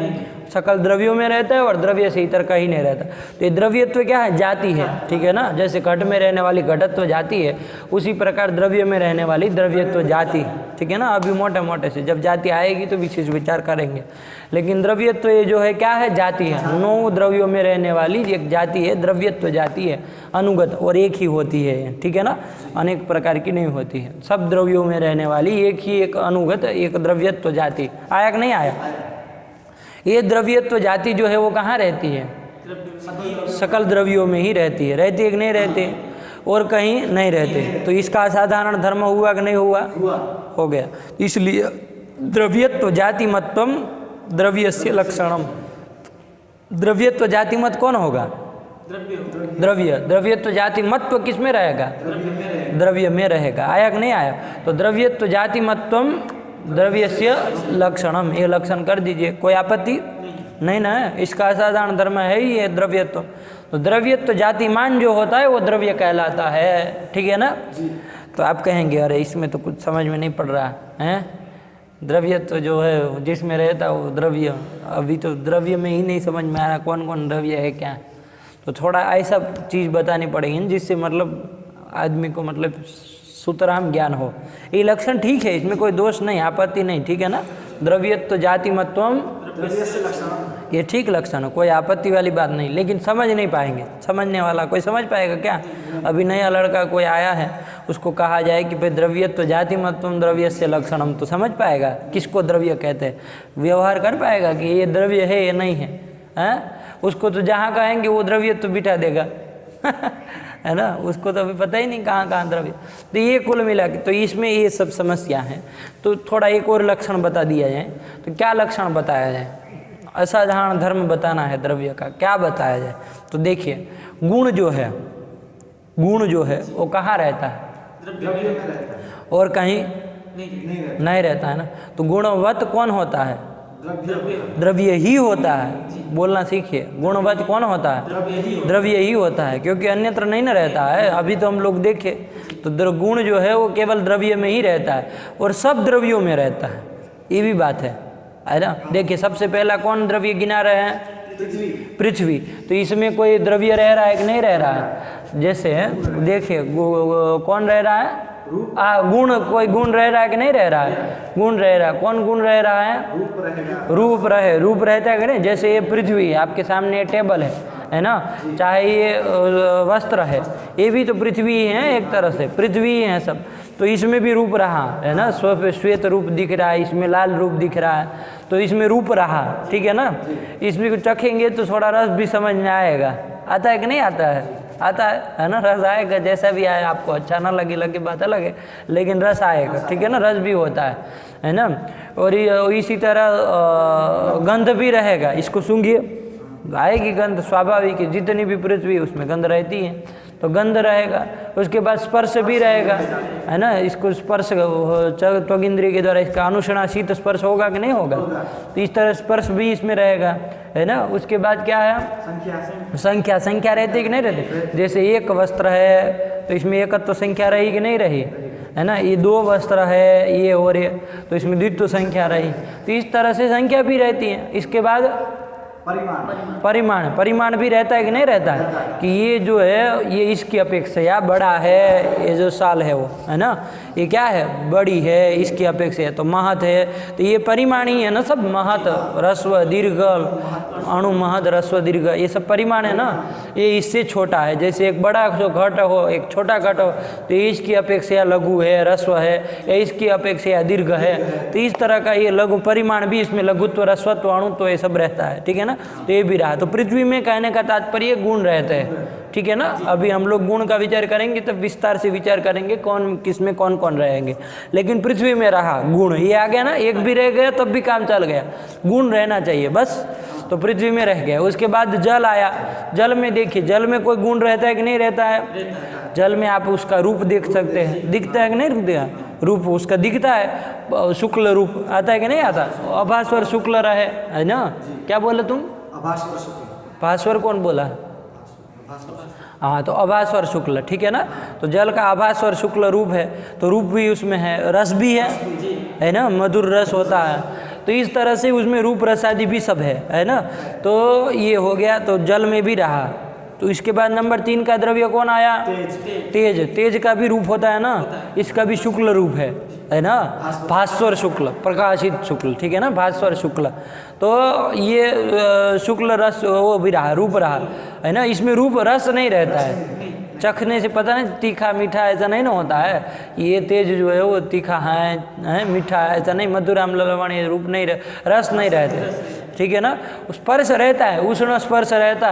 सकल द्रव्यों में रहता है और द्रव्य से इतर कहीं नहीं रहता। तो ये द्रव्यत्व क्या है? जाति है, ठीक है ना। जैसे घट में रहने वाली घटत्व जाति है, उसी प्रकार द्रव्य में रहने वाली द्रव्यत्व जाति, ठीक है ना। अभी मोटे मोटे से जब जाति आएगी तो विशेष विचार करेंगे। लेकिन द्रव्यत्व ये जो है क्या है? जाति है। 9 द्रव्यों में रहने वाली एक जाति है, द्रव्यत्व जाति है, अनुगत, और एक ही होती है, ठीक है ना, अनेक प्रकार की नहीं होती है। सब द्रव्यों में रहने वाली एक ही एक अनुगत एक द्रव्यत्व जाति। आया कि नहीं आया? ये द्रव्यत्व जाति जो है वो कहाँ रहती है? सकल द्रव्यों में ही रहती है। रहती है कि नहीं रहती? और कहीं नहीं रहते। तो इसका असाधारण धर्म हुआ कि नहीं हुआ? हो गया। इसलिए द्रव्यत्व जातिमत्वम द्रव्यस्य लक्षणम। द्रव्यत्व जातिमत कौन होगा? द्रव्य। द्रव्यत्व जातिमत्व किस में रहेगा? द्रव्य में रहेगा। आया कि नहीं आया? तो द्रव्यत्व जातिमत्वम द्रव्यस्य लक्षणम, ये लक्षण कर दीजिए। कोई आपत्ति नहीं ना? इसका असाधारण धर्म है ही ये द्रव्यत्व। तो द्रव्यत्व जातिमान जो होता है वो द्रव्य कहलाता है, ठीक है ना। तो आप कहेंगे अरे इसमें तो कुछ समझ में नहीं पड़ रहा है, द्रव्यत्व जो है जिसमें रहता है वो द्रव्य। अभी तो द्रव्य में ही नहीं समझ में आ रहा कौन कौन द्रव्य है क्या। तो थोड़ा ऐसा चीज़ बतानी पड़ेगी जिससे मतलब आदमी को मतलब सुतराम ज्ञान हो। ये लक्षण ठीक है, इसमें कोई दोष नहीं, आपत्ति नहीं, ठीक है ना। द्रव्यत्व जातिमत्वम ये ठीक लक्षण है, कोई आपत्ति वाली बात नहीं, लेकिन समझ नहीं पाएंगे। समझने वाला कोई समझ पाएगा क्या? अभी नया लड़का कोई आया है, उसको कहा जाए कि भाई द्रव्यत्व जातिमत्वम द्रव्यस्य लक्षणम, तो समझ पाएगा किसको द्रव्य कहते हैं, व्यवहार कर पाएगा कि ये द्रव्य है ये नहीं है, हैं? उसको तो जहाँ कहेंगे वो द्रव्यत्व बिठा देगा है ना, उसको तो अभी पता ही नहीं कहाँ कहाँ द्रव्य। तो ये कुल मिला के तो इसमें ये सब समस्या है। तो थोड़ा एक और लक्षण बता दिया जाए, तो क्या लक्षण बताया जाए? असाधारण धर्म बताना है द्रव्य का, क्या बताया जाए? तो देखिए, गुण जो है वो कहाँ रहता है? द्रव्य में रहता है और कहीं नहीं नहीं रहता है ना। तो गुणवत कौन होता है? द्रव्य द्रव्य ही होता है। बोलना सीखिए, गुणवत कौन होता है? द्रव्य ही होता है, क्योंकि अन्यत्र नहीं ना रहता है। अभी तो हम लोग देखे तो गुण जो है वो केवल द्रव्य में ही रहता है और सब द्रव्यों में रहता है, ये भी बात है ना। देखिए, सबसे पहला कौन द्रव्य गिना रहे हैं? पृथ्वी। तो इसमें कोई द्रव्य रह रहा है कि नहीं रह रहा है? जैसे देखिए, कौन रह रहा है? गुण, कोई गुण रह रहा है कि नहीं रह रहा है? गुण रह रहा है। कौन गुण रह रहा है? रूप रहता है कि नहीं? जैसे ये पृथ्वी, आपके सामने ये टेबल है ना, चाहे ये वस्त्र है, ये भी तो पृथ्वी ही है, एक तरह से पृथ्वी ही है सब। तो इसमें भी रूप रहा है ना, श्वेत रूप दिख रहा है, इसमें लाल रूप दिख रहा है, तो इसमें रूप रहा, ठीक है ना। इसमें कुछ चखेंगे तो थोड़ा रस भी समझ में आएगा। आता है कि नहीं आता है? आता है ना, रस आएगा। जैसा भी आए, आपको अच्छा ना लगे बात अलग है, लेकिन रस आएगा, ठीक है ना, रस भी होता है ना। और इसी तरह गंध भी रहेगा। इसको सूंघिए, आएगी गंध, स्वाभाविक है, जितनी भी पृथ्वी उसमें गंध रहती है, तो गंध रहेगा। उसके बाद स्पर्श भी रहेगा, है ना। इसको स्पर्श त्वग इंद्रिय के द्वारा इसका अनुषणा शीत स्पर्श होगा कि नहीं होगा? तो इस तरह स्पर्श भी इसमें रहेगा, है ना। उसके बाद क्या है? संख्या रहती है कि नहीं रहती? जैसे एक वस्त्र है तो इसमें एकत्व संख्या रही कि नहीं रही, है ना। ये दो वस्त्र है, ये और ये, तो इसमें द्वित्व संख्या रही। तो इस तरह से संख्या भी रहती है। इसके बाद परिमाण भी रहता है कि नहीं रहता है? कि ये जो है ये इसकी अपेक्षा या बड़ा है, ये जो साल है वो, है ना, ये क्या है? बड़ी है, इसकी अपेक्षा है, तो महत है। तो ये परिमाण ही है ना सब। महत, ह्रस्व, दीर्घ, अणु, महत, ह्रस्व, दीर्घ, ये सब परिमाण है ना। ये इससे छोटा है, जैसे एक बड़ा जो घट हो, एक छोटा घट हो, तो इसकी अपेक्षा लघु है, ह्रस्व है, या इसकी अपेक्षा दीर्घ है। तो इस तरह का ये लघु परिमाण भी इसमें लघुत्व, ह्रस्वत्व, अणुत्व ये सब रहता है, ठीक है ना। तो ये भी रहा। तो पृथ्वी में कहने का तात्पर्य गुण रहते हैं, ठीक है ना। अभी हम लोग गुण का विचार करेंगे तब विस्तार से विचार करेंगे कौन किसमें कौन कौन रहेंगे। लेकिन पृथ्वी में रहा गुण, ये आ गया ना, एक भी रह गया तब भी काम चल गया, गुण रहना चाहिए बस। तो पृथ्वी में रह गया। उसके बाद जल आया। जल में देखिए, जल में कोई गुण रहता है कि नहीं रहता है? जल में आप उसका रूप देख सकते हैं, दिखता है कि नहीं दिखता? रूप उसका दिखता है, शुक्ल रूप आता है कि नहीं आता? अभास्वर शुक्ल रहे, है ना। क्या बोले तुम? भास्वर कौन बोला? हाँ, तो अभास्वर शुक्ल, ठीक है ना। तो जल का अभास्वर शुक्ल रूप है, तो रूप भी उसमें है, रस भी है ना, मधुर रस होता है। तो इस तरह से उसमें रूप रस आदि भी सब है ना। तो ये हो गया, तो जल में भी रहा। तो इसके बाद नंबर 3 का द्रव्य कौन आया? तेज का भी रूप होता है ना, इसका भी शुक्ल रूप है ना, भास्वर शुक्ल, प्रकाशित शुक्ल, ठीक है ना, भास्वर शुक्ल। तो ये शुक्ल रस वो भी रहा, रूप रहा, है ना। इसमें रूप रस नहीं रहता है, चखने से पता नहीं तीखा मीठा ऐसा नहीं ना होता है। ये तेज जो है वो तीखा है मीठा है ऐसा नहीं, मधुर आम्ल लवण ये रूप नहीं रस नहीं रहते, ठीक है ना। स्पर्श रहता है, उष्ण स्पर्श रहता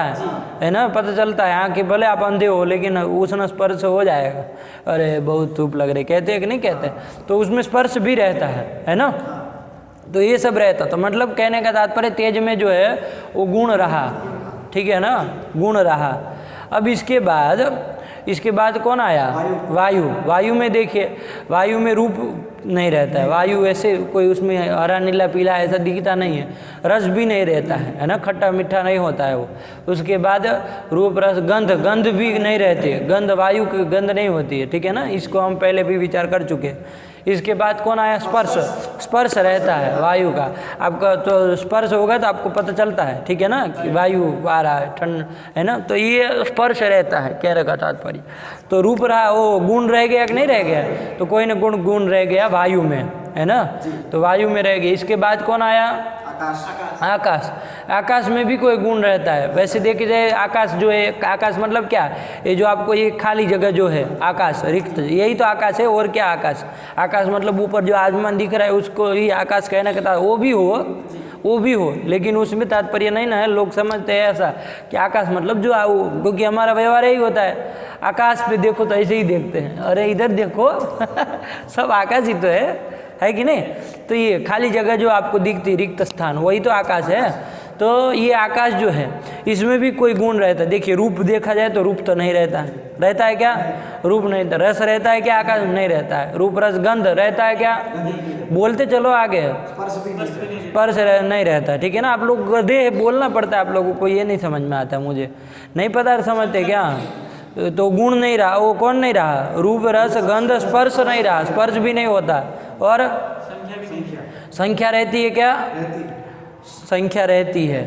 है ना, पता चलता है। आँखें भले आप अंधे हो लेकिन उष्ण स्पर्श हो जाएगा। अरे बहुत धूप लग रही, कहते हैं कि नहीं कहते? तो उसमें स्पर्श भी रहता है ना। तो ये सब रहता, तो मतलब कहने का तात्पर्य तेज में जो है वो गुण रहा, ठीक है ना, गुण रहा। अब इसके बाद कौन आया? वायु में देखिए, वायु में रूप नहीं रहता है। वायु ऐसे कोई उसमें हरा नीला पीला ऐसा दिखता नहीं है, रस भी नहीं रहता है ना, खट्टा मीठा नहीं होता है वो। उसके बाद रूप रस गंध भी नहीं रहती है, गंध वायु की गंध नहीं होती है, ठीक है ना। इसको हम पहले भी विचार कर चुके हैं। इसके बाद कौन आया? स्पर्श रहता है वायु का। आपका तो स्पर्श होगा तो आपको पता चलता है, ठीक है ना, कि वायु आ रहा है, ठंड है ना। तो ये स्पर्श रहता है, कहने का तात्पर्य। तो रूप रहा, वो गुण रह गया कि नहीं रह गया? तो कोई ना गुण रह गया वायु में, है ना। तो वायु में रह गया। इसके बाद कौन आया? आकाश आकाश, आकाश में भी कोई गुण रहता है। वैसे देखी जाए आकाश जो है, आकाश मतलब क्या, ये जो आपको ये खाली जगह जो है आकाश रिक्त, यही तो आकाश है। और क्या आकाश, आकाश मतलब ऊपर जो आसमान दिख रहा है उसको ही आकाश कहना कहता है। वो भी हो, लेकिन उसमें तात्पर्य नहीं ना है। लोग समझते हैं ऐसा कि आकाश मतलब जो क्योंकि हमारा व्यवहार यही होता है, आकाश पे देखो तो ऐसे ही देखते हैं, अरे इधर देखो सब आकाश ही तो है कि नहीं। तो ये खाली जगह जो आपको दिखती, रिक्त स्थान, वही तो आकाश है। तो ये आकाश जो है इसमें भी कोई गुण रहता है। देखिए रूप देखा जाए तो रूप तो नहीं रहता है, रहता है क्या, रूप नहीं रहता। रस रहता है क्या, आकाश में नहीं रहता है। रूप रस गंध रहता है क्या, बोलते चलो आगे, स्पर्श नहीं रहता, ठीक है ना। आप लोग देह बोलना पड़ता है, आप लोगों को ये नहीं समझ में आता, मुझे नहीं पता, समझते क्या। तो गुण नहीं रहा, वो कौन नहीं रहा, रूप रस गंध स्पर्श नहीं रहा, स्पर्श भी नहीं होता। और संख्या रहती है क्या, संख्या रहती है।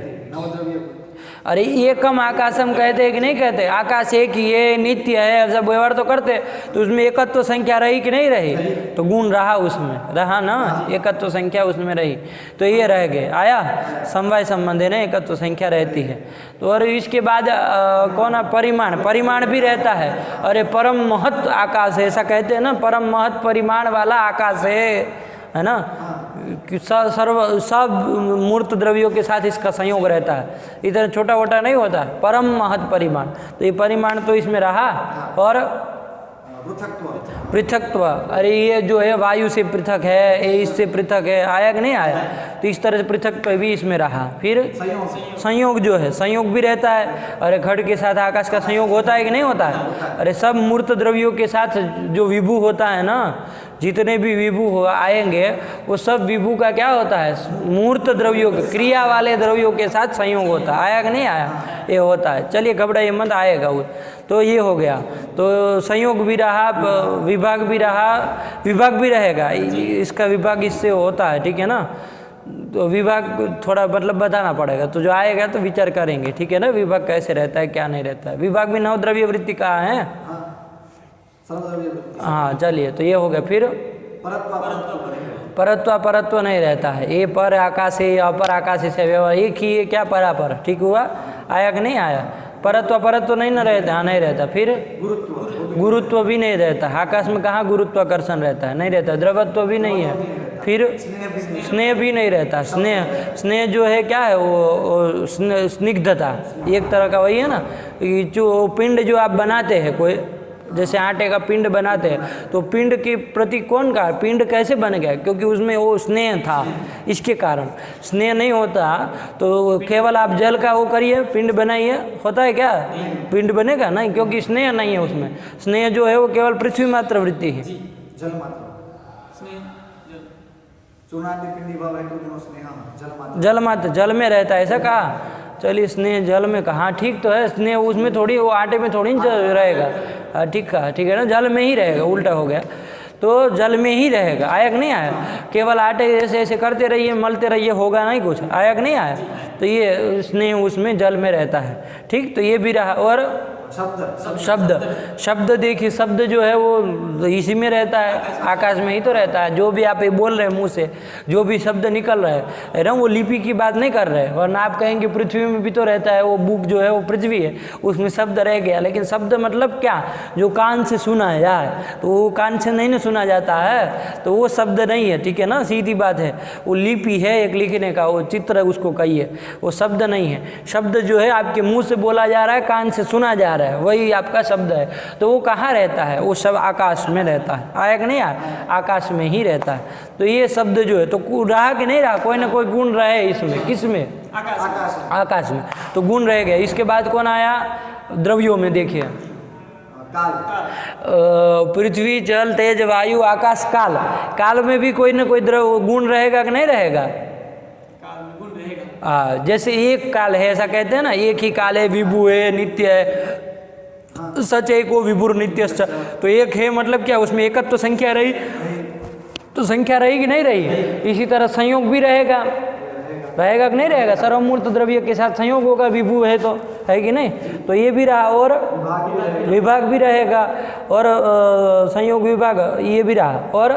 अरे एकम आकाशम कहते हैं कि नहीं कहते, आकाश एक ही है, नित्य है, ऐसा व्यवहार तो करते, तो उसमें एकत्व संख्या रही कि नहीं रही, तो गुण रहा, उसमें रहा ना, एकत्व संख्या उसमें रही, तो ये रह गए। आया समवाय संबंध है ना, एकत्व संख्या रहती है। तो और इसके बाद कौन, परिमाण भी रहता है। अरे परम महत आकाश है, ऐसा कहते हैं ना, परम महत परिमाण वाला आकाश है ना, कि सब मूर्त द्रव्यों के साथ इसका संयोग रहता है, इधर छोटा मोटा नहीं होता, परम महत परिमाण। तो ये परिमाण तो इसमें रहा। और पृथकत्व, अरे ये जो है वायु से पृथक है, ये इससे पृथक है, आया कि नहीं आया, तो इस तरह से पृथकत्व भी इसमें रहा। फिर संयोग जो है, संयोग भी रहता है। अरे घट के साथ आकाश का संयोग होता है कि नहीं होता है। अरे सब मूर्त द्रव्यों के साथ जो विभू होता है ना, जितने भी विभू आएंगे वो सब विभू का क्या होता है, मूर्त द्रव्यों के, क्रिया वाले द्रव्यों के साथ संयोग होता है। आया कि नहीं आया, ये होता है। चलिए घबराइए मत, आएगा वो। तो ये हो गया, तो संयोग भी रहा, विभाग भी रहा, विभाग भी रहेगा, इसका विभाग इससे होता है, ठीक है ना। तो विभाग थोड़ा मतलब बताना पड़ेगा, तो जो आएगा तो विचार करेंगे, ठीक है ना, विभाग कैसे रहता है क्या नहीं रहता है। विभाग भी नवद्रव्य वृत्ति कहाँ है, हाँ चलिए, तो ये हो गया। फिर परत्व नहीं रहता है, ये पर आकाश है, अपर आकाश से व्यवहार एक ही है, क्या परापर, ठीक हुआ, आया कि नहीं आया। परत्व नहीं ना रहता, हाँ नहीं रहता। फिर गुरुत्व भी नहीं रहता, आकाश में कहाँ गुरुत्वाकर्षण रहता है, नहीं रहता। द्रवत्व भी नहीं है। फिर स्नेह भी नहीं रहता, स्नेह जो है क्या है, वो स्निग्धता एक तरह का, वही है ना, जो पिंड जो आप बनाते हैं, कोई जैसे आटे का पिंड बनाते हैं, तो पिंड के प्रति कौन का पिंड कैसे बन गया, क्योंकि उसमें वो स्नेह था, इसके कारण। स्नेह नहीं होता तो केवल आप जल का वो करिए, पिंड बनाइए, होता है क्या, पिंड बनेगा नहीं, क्योंकि स्नेह नहीं है उसमें। स्नेह जो है वो केवल पृथ्वी मात्र वृत्ति है, जल मात्र, जल मात्र, जल में रहता है, ऐसा कहा। चलिए स्नेह जल में कहा, ठीक तो है, स्नेह उसमें थोड़ी, वो आटे में थोड़ी रहेगा, ठीक है, ठीक है ना, जल में ही रहेगा, उल्टा हो गया, तो जल में ही रहेगा। आया कि नहीं आया, केवल आटे ऐसे ऐसे करते रहिए, मलते रहिए, होगा नहीं कुछ, आया कि नहीं आया। तो ये स्नेह उसमें जल में रहता है, ठीक, तो ये भी रहा। और शब्द देखिए, शब्द जो है वो इसी में रहता है, आकाश में ही तो रहता है। जो भी आप ये बोल रहे हैं मुंह से, जो भी शब्द निकल रहे है ना, वो लिपि की बात नहीं कर रहे हैं, वरना आप कहेंगे पृथ्वी में भी तो रहता है, वो बुक जो है वो पृथ्वी है, उसमें शब्द रह गया। लेकिन शब्द मतलब क्या, जो कान से सुना जाए, तो वो कान से नहीं ना सुना जाता है, तो वो शब्द नहीं है, ठीक है ना, सीधी बात है। वो लिपि है एक लिखने का, वो चित्र उसको कहिए, वो शब्द नहीं है। शब्द जो है आपके मुँह से बोला जा रहा है, कान से सुना जा रहा है, वही आपका शब्द है। तो वो कहाँ रहता है, वो सब आकाश में रहता है। आया कि नहीं आया, आकाश में ही रहता है। तो ये शब्द जो है तो रहा कि नहीं रहा, कोई ना कोई गुण रहे इसमें, किसमें, आकाश में, तो गुण रह गए। इसके बाद कौन आया, द्रव्यों में देखिए, पृथ्वी जल तेज वायु आकाश काल, काल में भी कोई ना कोई द्रव्य गुण रहेगा कि नहीं रहेगा। जैसे एक काल है, ऐसा कहते हैं ना, एक ही काल है, विभु है, नित्य है, सच एक वो विभुर नित्य। तो एक है मतलब क्या, उसमें एकत्व संख्या रही, तो संख्या रही कि नहीं रही। इसी तरह संयोग भी रहेगा कि नहीं रहेगा, सर्वमूर्त द्रव्य के साथ संयोग होगा, विभु है तो, है कि नहीं। तो ये भी रहा, और विभाग भी रहेगा, और संयोग विभाग ये भी रहा। और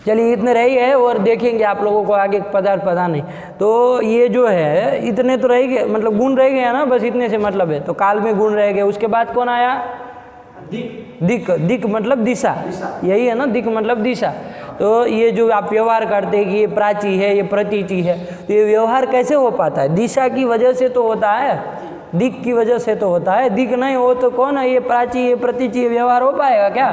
चलिए इतने रही है और देखेंगे आप लोगों को आगे पदार्थ पता नहीं। तो ये जो है इतने तो रह गए, मतलब गुण रह गया ना, बस इतने से मतलब है। तो काल में गुण रह गए। उसके बाद कौन आया? दिक। दिक मतलब दिशा, यही है ना, दिक मतलब दिशा। तो ये जो आप व्यवहार करते हैं कि ये प्राची है, ये प्रतीची है, तो ये व्यवहार कैसे हो पाता है? दिशा की वजह से तो होता है, दिक की वजह से तो होता है। दिक नहीं हो तो कौन है? ये प्राची, ये प्रतीची, ये व्यवहार हो पाएगा क्या?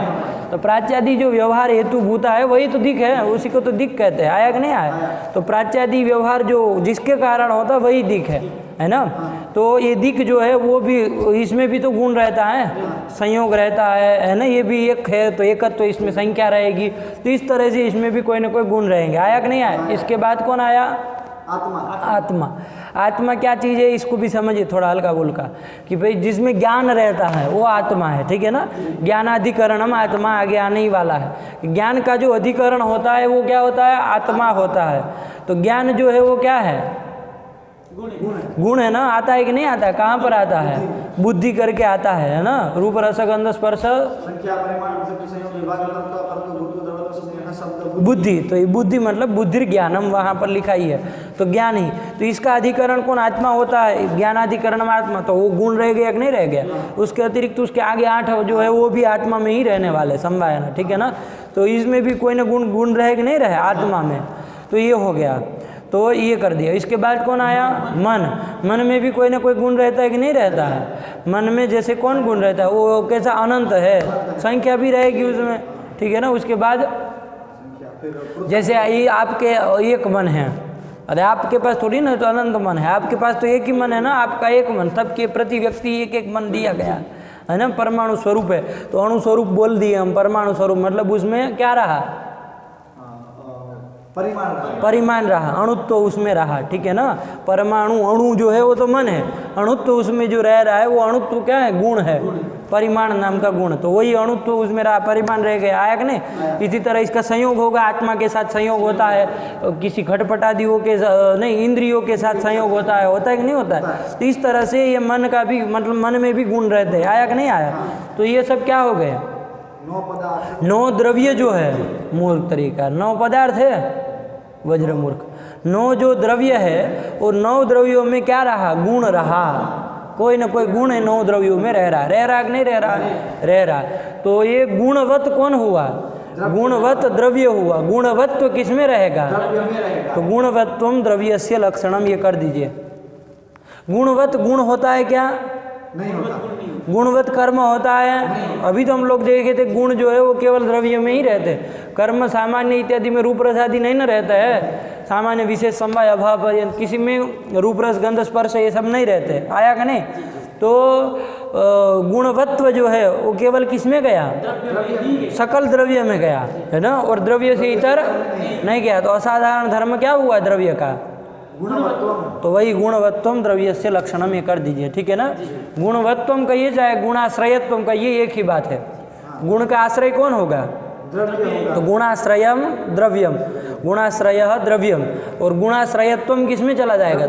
तो प्राच्यादि जो व्यवहार हेतु भूता है वही तो दिक है, उसी को तो दिक कहते हैं। आया कि नहीं आया? तो प्राच्यादि व्यवहार जो जिसके कारण होता है वही दिक है ना। तो ये दिक जो है वो भी, इसमें भी तो गुण रहता है, संयोग रहता है ना। ये भी एक है तो एकत्व, तो इसमें संख्या रहेगी। तो इस तरह से इसमें भी कोई ना कोई गुण रहेंगे। आया कि नहीं आया? इसके बाद कौन आया? आत्मा। आत्मा। आत्मा क्या चीज़ है इसको भी समझिए थोड़ा हल्का फुल्का, कि भाई जिसमें ज्ञान रहता है वो आत्मा है, ठीक है ना। ज्ञानाधिकरणम आत्मा आगे आने ही वाला है। ज्ञान का जो अधिकरण होता है वो क्या होता है? आत्मा होता है। तो ज्ञान जो है वो क्या है? गुण है ना। आता है कि नहीं आता है? कहाँ पर आता है? बुद्धि करके आता है ना। रूप रस गंध स्पर्श संख्या परिमाण संयोग विभाग परंतु गुरुत्व द्रव्यत्व संज्ञा शब्द बुद्धि। तो ये बुद्धि मतलब बुद्धि ज्ञानम वहाँ पर लिखा ही है, तो ज्ञान ही। तो इसका अधिकरण कौन? आत्मा होता है। ज्ञानाधिकरण आत्मा। तो वो गुण रह गया कि नहीं रह गया? उसके अतिरिक्त उसके आगे 8 जो है वो भी आत्मा में ही रहने वाले समवाय ना, ठीक है ना। तो इसमें भी कोई ना गुण रहे कि नहीं रहे आत्मा में। तो ये हो गया, तो ये कर दिया। इसके बाद कौन आया? मन। मन में भी कोई ना कोई गुण रहता है कि नहीं रहता है? मन में जैसे कौन गुण रहता है? वो कैसा? अनंत है, संख्या भी रहेगी उसमें, ठीक है ना। उसके बाद जैसे ये आपके एक मन है, अरे आपके पास थोड़ी ना तो अनंत मन है, आपके पास तो एक ही मन है ना, आपका एक मन। सबके प्रति व्यक्ति एक एक मन दिया गया है ना। परमाणु स्वरूप है तो अणु स्वरूप बोल दिए हम, परमाणु स्वरूप मतलब उसमें क्या रहा? परिमाण रहा, अणुत्व तो उसमें रहा, ठीक है ना। परमाणु अणु जो है वो तो मन है, अणुत्व तो उसमें जो रह रहा है वो अणुत्व क्या है? गुण है, परिमाण नाम का गुण। तो वही अणुत्व तो उसमें रहा, परिमाण रह गया। आया कि नहीं? इसी तरह इसका संयोग होगा, आत्मा के साथ संयोग होता है, किसी खटपटादियों के नहीं इंद्रियों के साथ संयोग होता है कि नहीं होता है? तो इस तरह से ये मन का भी मतलब मन में भी गुण रहते हैं। आया कि नहीं आया? तो ये सब क्या हो गए? 9 द्रव्य जो है मूर्ख तरीका, 9 पदार्थ है वज्र मूर्ख। 9 जो द्रव्य है वो 9 द्रव्यों में क्या रहा? गुण रहा। कोई ना कोई गुण है 9 द्रव्यों में रह रहा कि नहीं रह रहा? रह रहा। तो ये गुणवत कौन हुआ? गुणवत द्रव्य हुआ। गुणवत्व किस में रहेगा? तो गुणवत्वम द्रव्यस्य लक्षणम, ये कर दीजिए। गुणवत गुण होता है क्या? नहीं होता। गुणवत कर्म होता है? अभी तो हम लोग देखे थे गुण जो है वो केवल द्रव्य में ही रहते, कर्म सामान्य इत्यादि में रूप रस आदि नहीं ना रहता है। सामान्य विशेष समवाय अभाव किसी में रूप रस गंध स्पर्श ये सब नहीं रहते। आया कि नहीं? तो गुणवत्व जो है वो केवल किस में गया? सकल द्रव्य में गया है ना, और द्रव्य से इतर नहीं गया। तो असाधारण धर्म क्या हुआ द्रव्य का? तो वही गुणवत्वम द्रव्यस्य लक्षणम, ये कर दीजिए, ठीक है ना। गुणवत्वम कहिए चाहे गुणाश्रयत्वम कहिए, एक ही बात है। गुण का आश्रय कौन होगा? तो गुणाश्रयम द्रव्यम, गुणाश्रय द्रव्यम, और गुणाश्रयत्वम किस में चला जाएगा?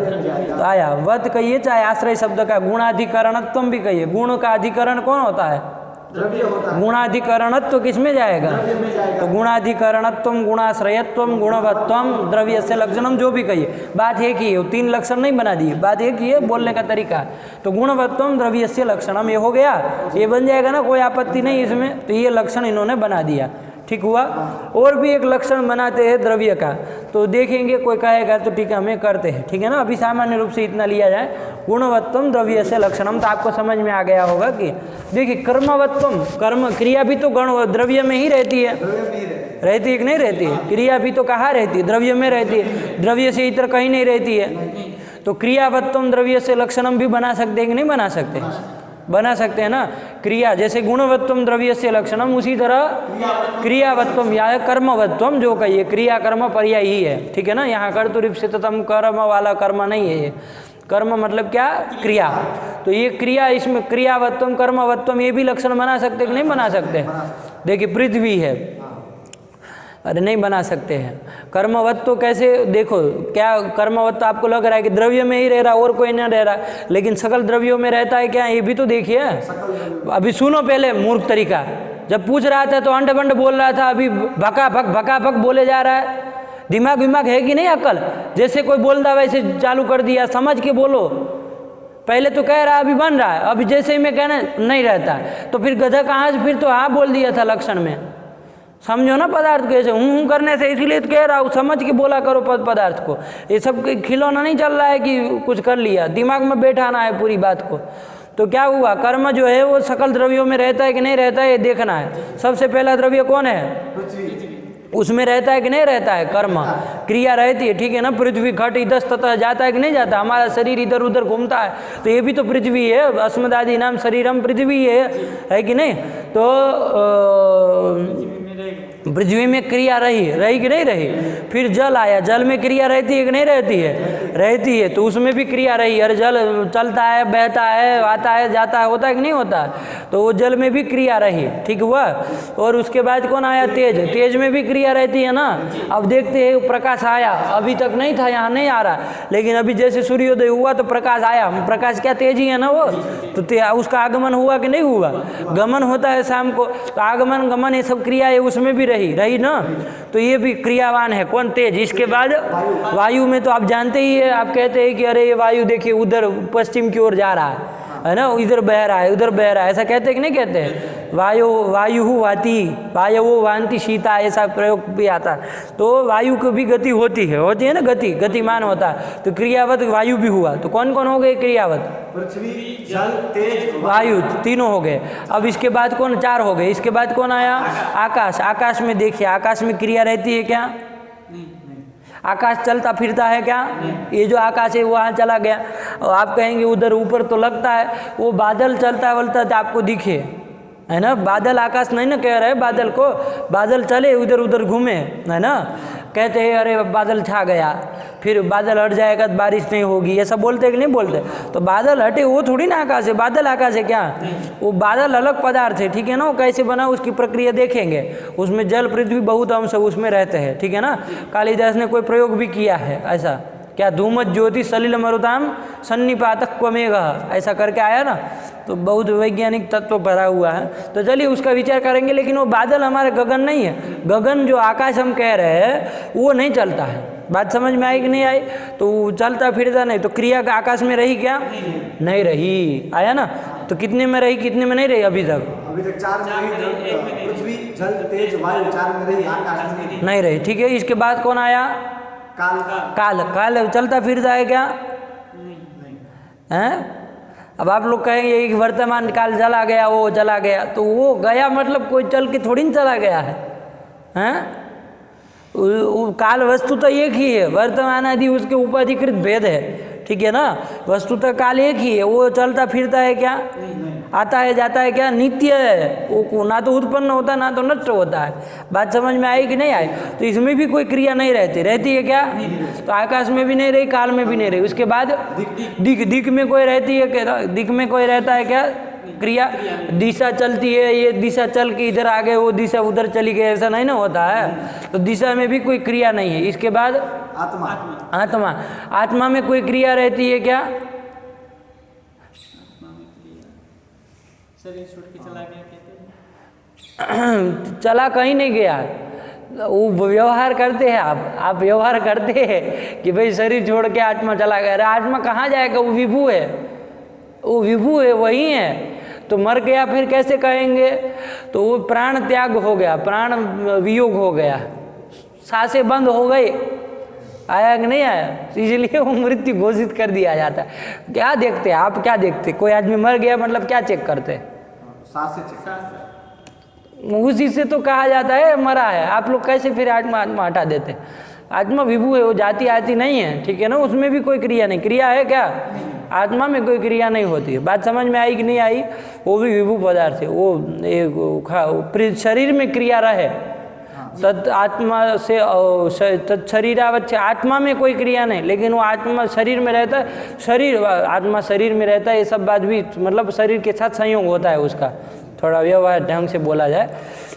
तो आया वत कहिए चाहे आश्रय शब्द का गुणाधिकरणत्वम भी कहिए। गुण का अधिकरण कौन होता है? गुणाधिकरणत्व किस में जाएगा? तो गुणाधिकरणत्वम, गुणाश्रयत्वम, गुणवत्वम, द्रव्य से लक्षणम, जो भी कहिए, बात एक ही है। 3 लक्षण नहीं बना दिए, बात एक ही है, बोलने का तरीका। तो गुणवत्वम द्रव्य से लक्षणम ये हो गया, ये बन जाएगा ना, कोई आपत्ति नहीं इसमें। तो ये लक्षण इन्होंने बना दिया, ठीक हुआ। और भी एक लक्षण बनाते हैं द्रव्य का, तो देखेंगे कोई कहेगा तो ठीक है हमें करते हैं, ठीक है ना। अभी सामान्य रूप से इतना लिया जाए, गुणवत्वम द्रव्य से लक्षणम, तो आपको समझ में आ गया होगा कि देखिए कर्मवत्वम, कर्म क्रिया भी तो गण द्रव्य में ही रहती है, रहती है कि नहीं रहती है? क्रिया भी तो कहाँ रहती है? द्रव्य में रहती है, द्रव्य से इतर कहीं नहीं रहती है। तो क्रियावत्वम द्रव्य से लक्षणम भी बना सकते हैं कि नहीं बना सकते? बना सकते हैं ना। क्रिया जैसे गुणवत्वम द्रव्य से लक्षणम, उसी तरह क्रियावत्वम या कर्मवत्वम जो कहिए, क्रिया कर्म पर्याय ही है, ठीक है ना। यहाँ कर्तुरीप्सितम कर्म वाला कर्म नहीं है ये। कर्म मतलब क्या? क्रिया। तो ये क्रिया, इसमें क्रियावत्वम कर्मवत्वम ये भी लक्षण बना सकते कि नहीं बना सकते? देखिए पृथ्वी है, अरे नहीं बना सकते हैं। कर्मवत तो कैसे? देखो क्या कर्मवत तो आपको लग रहा है कि द्रव्य में ही रह रहा और कोई नहीं रह रहा, लेकिन सकल द्रव्यों में रहता है क्या? ये भी तो देखिए। अभी सुनो पहले मूर्ख तरीका, जब पूछ रहा था तो अंड बंड बोल रहा था, अभी भका भक बोले जा रहा है। दिमाग विमाग है कि नहीं, अक्ल? जैसे कोई बोल रहा वैसे चालू कर दिया, समझ के बोलो। पहले तो कह रहा अभी बन रहा है, अभी जैसे ही मैं कहना नहीं रहता है, तो फिर गधा कहाँ से, फिर तो हाँ बोल दिया था लक्षण में। समझो ना पदार्थ कैसे हूँ करने से, इसलिए तो कह रहा हूँ समझ के बोला करो पदार्थ को। ये सब खिलौना नहीं चल रहा है कि कुछ कर लिया, दिमाग में बैठाना है पूरी बात को। तो क्या हुआ, कर्म जो है वो सकल द्रव्यों में रहता है कि नहीं रहता है, ये देखना है। सबसे पहला द्रव्य कौन है? पृथ्वी। उसमें रहता है कि नहीं रहता है? कर्म, क्रिया रहती है, ठीक है ना। पृथ्वी घट इधस्ततः जाता है कि नहीं जाता? हमारा शरीर इधर उधर घूमता है, तो ये भी तो पृथ्वी है। अस्मदादि नाम शरीरम पृथ्वी है कि नहीं? तो पृथ्वी में क्रिया रही कि नहीं रही? फिर जल आया, जल में क्रिया रहती है कि नहीं रहती है? रहती है, तो उसमें भी क्रिया रही। अरे जल चलता है, बहता है, आता है, जाता है, होता है कि नहीं होता? तो वो जल में भी क्रिया रही, ठीक हुआ। और उसके बाद कौन आया? तेज। तेज में भी क्रिया रहती है ना। अब देखते हैं प्रकाश आया, अभी तक नहीं था, यहाँ नहीं आ रहा, लेकिन अभी जैसे सूर्योदय हुआ तो प्रकाश आया। प्रकाश क्या तेज ही है ना वो, तो उसका आगमन हुआ कि नहीं हुआ? गमन होता है शाम को, तो आगमन गमन ये सब क्रिया है, उसमें भी रही ना। तो ये भी क्रियावान है, कौन? तेज। इसके बाद वायु में तो आप जानते ही है, आप कहते हैं कि अरे ये वायु देखिए उधर पश्चिम की ओर जा रहा है ना, इधर बह रहा है, उधर बह रहा है, ऐसा कहते हैं कि नहीं कहते? वायु वाती, वायु वांति शीता, ऐसा प्रयोग भी आता है। तो वायु की भी गति होती है ना, गतिमान होता है। तो क्रियावत वायु भी हुआ, तो कौन कौन हो गए क्रियावत? पृथ्वी, जल, तेज, वायु, तीनों हो गए। अब इसके बाद कौन? 4 हो गए। इसके बाद कौन आया? आकाश। आकाश में देखिए, आकाश में क्रिया रहती है क्या? आकाश चलता फिरता है क्या? ये जो आकाश है वो वहाँ चला गया। और आप कहेंगे उधर ऊपर तो लगता है वो बादल चलता वलता तो आपको दिखे, है ना। बादल आकाश नहीं ना कह रहे बादल को, बादल चले उधर उधर घूमे, है ना। कहते हैं अरे बादल छा गया, फिर बादल हट जाएगा तो बारिश नहीं होगी, ऐसा बोलते कि नहीं बोलते? तो बादल हटे वो थोड़ी ना आकाश है, बादल आकाश है क्या? वो बादल अलग पदार्थ है, ठीक है ना। वो कैसे बना उसकी प्रक्रिया देखेंगे। उसमें जल पृथ्वी बहुत अंश उसमें रहते हैं, ठीक है ना। कालिदास ने कोई प्रयोग भी किया है ऐसा, क्या? धूमत ज्योति सलिल मरुताम सन्निपातक क्वमेघ, ऐसा करके आया ना। तो बहुत वैज्ञानिक तत्व भरा हुआ है। तो चलिए उसका विचार करेंगे। लेकिन वो बादल हमारे गगन नहीं है। गगन जो आकाश हम कह रहे हैं वो नहीं चलता है। बात समझ में आई कि नहीं आई? तो चलता फिरता नहीं, तो क्रिया का आकाश में रही क्या? नहीं रही। आया ना। तो कितने में रही, कितने में नहीं रही? अभी तक 4 में रही। पृथ्वी, जल, तेज, वायु 4 में रही, आकाश में नहीं रही, ठीक है। इसके बाद कौन आया? काल चलता फिरता है क्या? हैं? अब आप लोग कहेंगे कि वर्तमान काल चला गया, वो चला गया, तो वो गया मतलब कोई चल के थोड़ी ना चला गया है, हैं? काल वस्तु तो एक ही है, वर्तमान आदि उसके उपाधिकृत भेद है, ठीक है ना। वस्तुतः काल एक ही है। वो चलता फिरता है क्या? आता है जाता है क्या? नित्य है। वो ना तो उत्पन्न होता ना तो नष्ट होता है। बात समझ में आई कि नहीं आई? तो इसमें भी कोई क्रिया नहीं रहती है क्या? तो आकाश में भी नहीं रही, काल में भी नहीं रही। उसके बाद दिक में कोई रहती है क्या? दिक में कोई रहता है क्या? क्रिया। दिशा चलती है, ये दिशा चल के इधर आ गए, वो दिशा उधर चली गई, ऐसा नहीं ना होता है। तो दिशा में भी कोई क्रिया नहीं है। इसके बाद आत्मा में कोई क्रिया रहती है क्या? शरीर छोड़ के चला गया कहते हैं। चला कहीं नहीं गया, वो व्यवहार करते हैं। आप व्यवहार करते हैं कि भाई शरीर छोड़ के आत्मा चला गया। अरे आत्मा कहाँ जाएगा? वो विभू है, वो विभू है, वही है। तो मर गया फिर कैसे कहेंगे? तो वो प्राण त्याग हो गया, प्राण वियोग हो गया, सांसें बंद हो गई। आया कि नहीं आया? इसलिए वो मृत्यु घोषित कर दिया जाता है। क्या देखते हैं आप? क्या देखते? कोई आदमी मर गया मतलब क्या चेक करते? सांसें चेक। उसी से तो कहा जाता है मरा है। आप लोग कैसे फिर आत्मा हटा देते? आत्मा विभू है, वो जाती आती नहीं है, ठीक है ना। उसमें भी कोई क्रिया नहीं। क्रिया है क्या? आत्मा में कोई क्रिया नहीं होती है। बात समझ में आई कि नहीं आई? वो भी विभू पदार्थ है। वो शरीर में क्रिया रहे तत् आत्मा से शरीरावच्छ, आत्मा में कोई क्रिया नहीं, लेकिन वो आत्मा शरीर में रहता है। शरीर आत्मा शरीर में रहता है, ये सब बात भी मतलब शरीर के साथ संयोग होता है उसका, थोड़ा व्यवहार ढंग से बोला जाए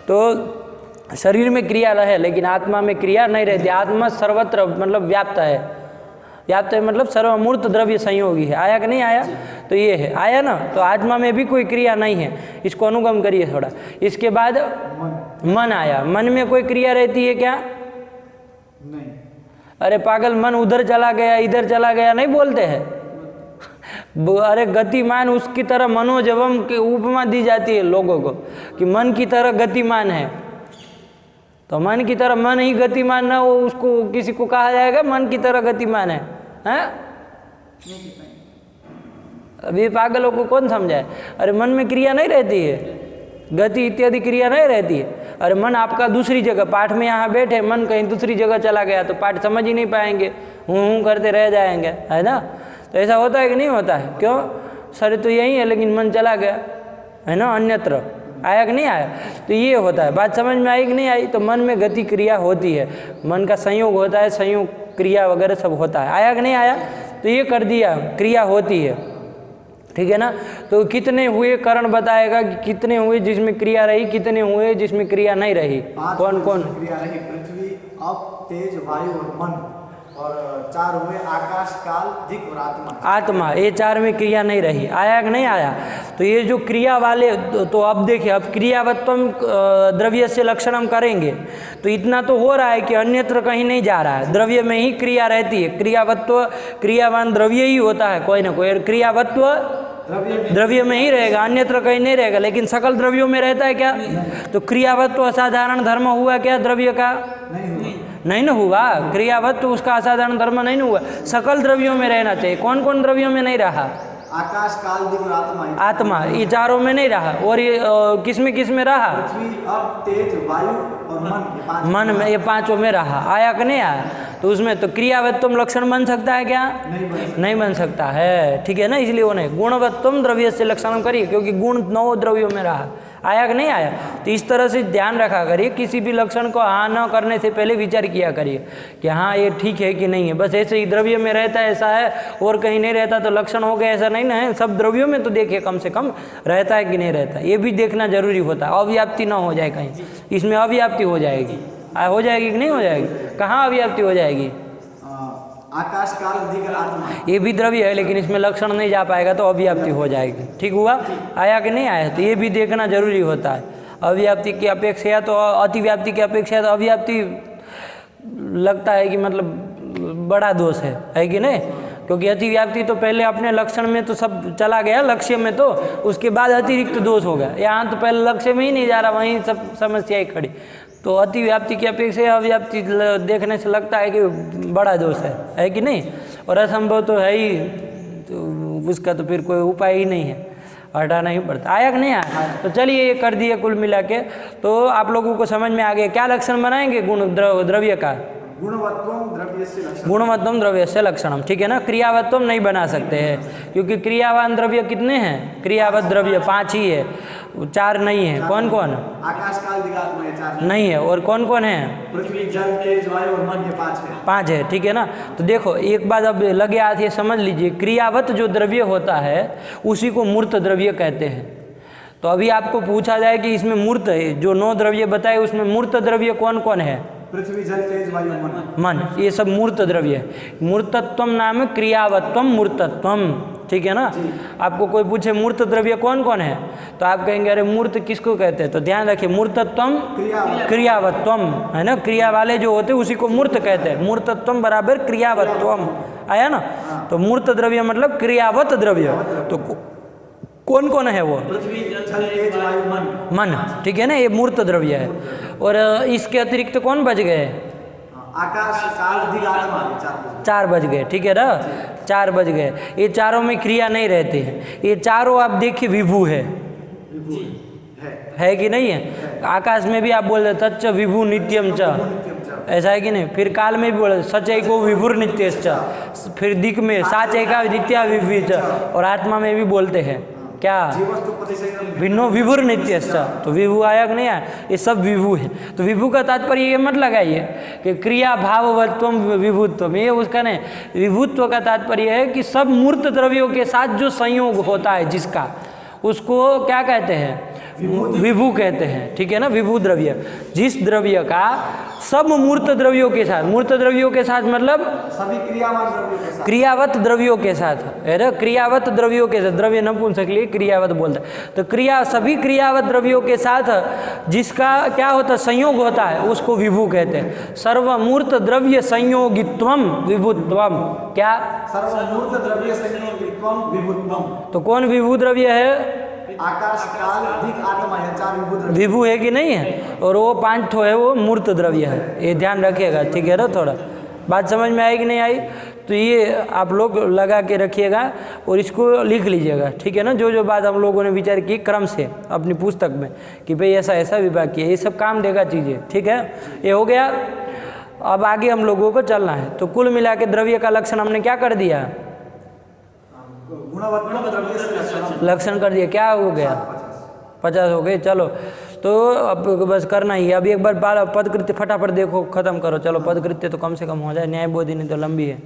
तो शरीर में क्रिया रहे लेकिन आत्मा में क्रिया नहीं रहती। आत्मा सर्वत्र मतलब व्याप्त है, व्याप्त मतलब सर्वमूर्त द्रव्य संयोगी है। आया कि नहीं आया? तो ये है, आया ना। तो आत्मा में भी कोई क्रिया नहीं है, इसको अनुगम करिए थोड़ा। इसके बाद मन आया। मन में कोई क्रिया रहती है क्या? नहीं। अरे पागल, मन उधर चला गया इधर चला गया नहीं बोलते हैं। अरे गतिमान उसकी तरह मनोजवम की उपमा दी जाती है लोगों को कि मन की तरह गतिमान है। तो मन की तरह मन ही गतिमान ना हो, उसको किसी को कहा जाएगा मन की तरह गतिमान है? हैं? अभी पागलों को कौन समझाए? अरे मन में क्रिया नहीं रहती है, गति इत्यादि क्रिया नहीं रहती है। अरे मन आपका दूसरी जगह, पाठ में यहाँ बैठे, मन कहीं दूसरी जगह चला गया तो पाठ समझ ही नहीं पाएंगे, हूँ करते रह जाएंगे, है ना। तो ऐसा होता है कि नहीं होता है? क्यों? सर तो यही है लेकिन मन चला गया, है ना, अन्यत्र। आया कि नहीं आया? तो ये होता है। बात समझ में आई कि नहीं आई? तो मन में गति क्रिया होती है, मन का संयोग होता है, संयोग क्रिया वगैरह सब होता है। आया कि नहीं आया? तो ये कर दिया, क्रिया होती है, ठीक है ना। तो कितने हुए कारण बताएगा कि कितने हुए जिसमें क्रिया रही, कितने हुए जिसमें क्रिया नहीं रही। कौन कौन क्रिया रही? पृथ्वी, अप, तेज, वायु और मन। और 4 हुए आकाश, काल, दिक और आत्मा। आत्मा, ये 4 में क्रिया नहीं रही। आया कि नहीं आया? तो ये जो क्रिया वाले, तो अब देखिए, अब क्रियावत्वम द्रव्य से लक्षण हम करेंगे तो इतना तो हो रहा है कि अन्यत्र कहीं नहीं जा रहा है, द्रव्य में ही क्रिया रहती है। क्रियावत्व, क्रियावान द्रव्य ही होता है, कोई ना कोई क्रियावत्व द्रव्य में ही रहेगा, अन्यत्र कहीं नहीं रहेगा। लेकिन सकल द्रव्यों में रहता है क्या? तो क्रियावत्व असाधारण धर्म हुआ क्या द्रव्य का? नहीं ना हुआ। क्रियावत्व उसका असाधारण धर्म नहीं हुआ, सकल द्रव्यों में रहना चाहिए। कौन कौन द्रव्यों में नहीं रहा? आकाश, काल, दिक और आत्मा। आत्मा, ये 4 में नहीं रहा। और ये किस में रहा? पृथ्वी, अप, तेज, वायु और मन। मन में, ये 5 में रहा। आया कि नहीं आया? तो उसमें तो क्रियावत्वम लक्षण बन सकता है क्या? नहीं बन सकता है, ठीक है ना। इसलिए वो नहीं। गुणवत्वम द्रव्य से लक्षण करिए, क्योंकि गुण 9 द्रव्यों में रहा। आया कि नहीं आया? तो इस तरह से ध्यान रखा करिए, किसी भी लक्षण को हाँ न करने से पहले विचार किया करिए कि हाँ ये ठीक है कि नहीं है। बस ऐसे ही द्रव्य में रहता है ऐसा है और कहीं नहीं रहता तो लक्षण हो गया, ऐसा नहीं ना है। सब द्रव्यों में तो देखिए कम से कम रहता है कि नहीं रहता, ये भी देखना जरूरी होता है। अव्याप्ति ना हो जाए कहीं, इसमें अव्याप्ति हो जाएगी। हो जाएगी कि नहीं हो जाएगी? कहाँ अव्याप्ति हो जाएगी? आकाश, काल, दिक और आत्मा। ये भी द्रव्य है लेकिन इसमें लक्षण नहीं जा पाएगा तो अव्याप्ति हो जाएगी। ठीक हुआ? आया कि नहीं आया? तो ये भी देखना जरूरी होता है। अव्याप्ति की अपेक्षा तो अतिव्याप्ति की अपेक्षा तो अव्याप्ति लगता है कि मतलब बड़ा दोष है कि नहीं? क्योंकि अतिव्याप्ति तो पहले अपने लक्षण में तो सब चला गया, लक्ष्य में तो उसके बाद अतिरिक्त दोष हो गया। यहाँ तो पहले लक्ष्य में ही नहीं जा रहा, वहीं सब समस्याएं खड़ी। तो अतिव्याप्ति की अपेक्षा अव्याप्ति देखने से लगता है कि बड़ा दोष है कि नहीं? और असंभव तो है ही, तो उसका तो फिर कोई उपाय ही नहीं है, हटाना ही पड़ता। आया कि नहीं आया? तो चलिए ये कर दिए कुल मिला के। तो आप लोगों को समझ में आ गया क्या लक्षण बनाएंगे गुण द्रव्य का? गुणवत्वम द्रव्य से लक्षणम, ठीक है ना। क्रियावत्वम नहीं बना सकते हैं क्योंकि क्रियावान द्रव्य कितने हैं? क्रियावत द्रव्य 5 ही है, 4 नहीं है। कौन कौन? आकाश, काल, दिक, आत्मा, 4 नहीं है। और कौन कौन है? पृथ्वी, जल, तेज, वायु और मन, ये 5 है। 5 है, ठीक है ना। तो देखो एक बात अब लगे हाथ ये समझ लीजिए, क्रियावत जो द्रव्य होता है उसी को मूर्त द्रव्य कहते हैं। तो अभी आपको पूछा जाए कि इसमें मूर्त है, जो 9 द्रव्य बताए उसमें मूर्त द्रव्य कौन कौन है? पृथ्वी, जल, तेज, वायु, मन, ये सब मूर्त द्रव्य है। मूर्तत्वम नाम क्रियावत्वम मूर्तत्वम, ठीक है ना। आपको कोई पूछे मूर्त द्रव्य कौन कौन है तो आप कहेंगे अरे मूर्त किसको कहते हैं? तो ध्यान रखिए, मूर्तत्वम क्रियावत्वम, है ना। क्रिया वाले जो होते हैं उसी को मूर्त कहते हैं। मूर्तत्वम बराबर क्रियावत्वम, आया ना। तो मूर्त द्रव्य मतलब क्रियावत द्रव्य। तो कौन कौन है वो? पृथ्वी, जल, तेज, वायु, मन, ठीक है ना, ये मूर्त द्रव्य है। और इसके अतिरिक्त कौन बच गए? आकाश, काल, दिक, आत्मा, 4 बज गए, ठीक है ना। 4 बज गए। ये चारों में क्रिया नहीं रहती है। ये चारों आप देखिए विभू है कि नहीं है? आकाश में भी आप बोल रहे तच्च विभू नित्यम च, ऐसा है कि नहीं? फिर काल में भी बोले सचैको विभुर नित्यश्च, फिर दिक में साचैका नित्या विभु च, और आत्मा में भी बोलते हैं क्या? भिन्नो विभुर नित्यश्च। तो विभु आया कि नहीं आया? ये सब विभु है। तो विभु का तात्पर्य ये मत लगाइए कि क्रिया भाववत्वम विभुत्वम, ये उसका नहीं। विभुत्व का तात्पर्य है कि सब मूर्त द्रव्यों के साथ जो संयोग होता है जिसका, उसको क्या कहते हैं? विभू कहते हैं, ठीक है ना, विभू द्रव्य। जिस द्रव्य का सब मूर्त द्रव्यों के साथ, मूर्त द्रव्यों के साथ मतलब सभी क्रियावान द्रव्यों के साथ, क्रियावत द्रव्यों के साथ है ना, क्रियावत द्रव्यों के साथ, द्रव्य नपुंसक लिए क्रियावत बोलता है, तो क्रिया सभी क्रियावत द्रव्यों के साथ जिसका क्या होता है, संयोग होता है, उसको विभू कहते हैं। सर्वमूर्त द्रव्य संयोगित्वम विभुत्वम, क्या सर्वमूर्त द्रव्य संयोगित्वम विभुत्वम। तो कौन विभू द्रव्य है? आकाश काल दिक आत्मा, ये चार विभू द्रव्य। विभू है कि नहीं है? और वो 5 ठो है, वो मूर्त द्रव्य है, ये ध्यान रखिएगा, ठीक है ना। थोड़ा बात समझ में आई कि नहीं आई? तो ये आप लोग लगा के रखिएगा और इसको लिख लीजिएगा, ठीक है ना। जो जो बात हम लोगों ने विचार की क्रम से अपनी पुस्तक में कि भाई ऐसा ऐसा विभाग किया, ये सब काम देगा चीज़ें, ठीक है। ये हो गया। अब आगे हम लोगों को चलना है। तो कुल मिला के द्रव्य का लक्षण हमने क्या कर दिया? गुणवत्तम द्रव्य से लक्षणम लक्षण कर दिया। क्या हो गया? 50 हो गए। चलो तो अब बस करना ही है। अभी एक बार पदकृत्य फटाफट देखो, खत्म करो। चलो पदकृत्य तो कम से कम हो जाए, न्याय बोधिनी तो लंबी है।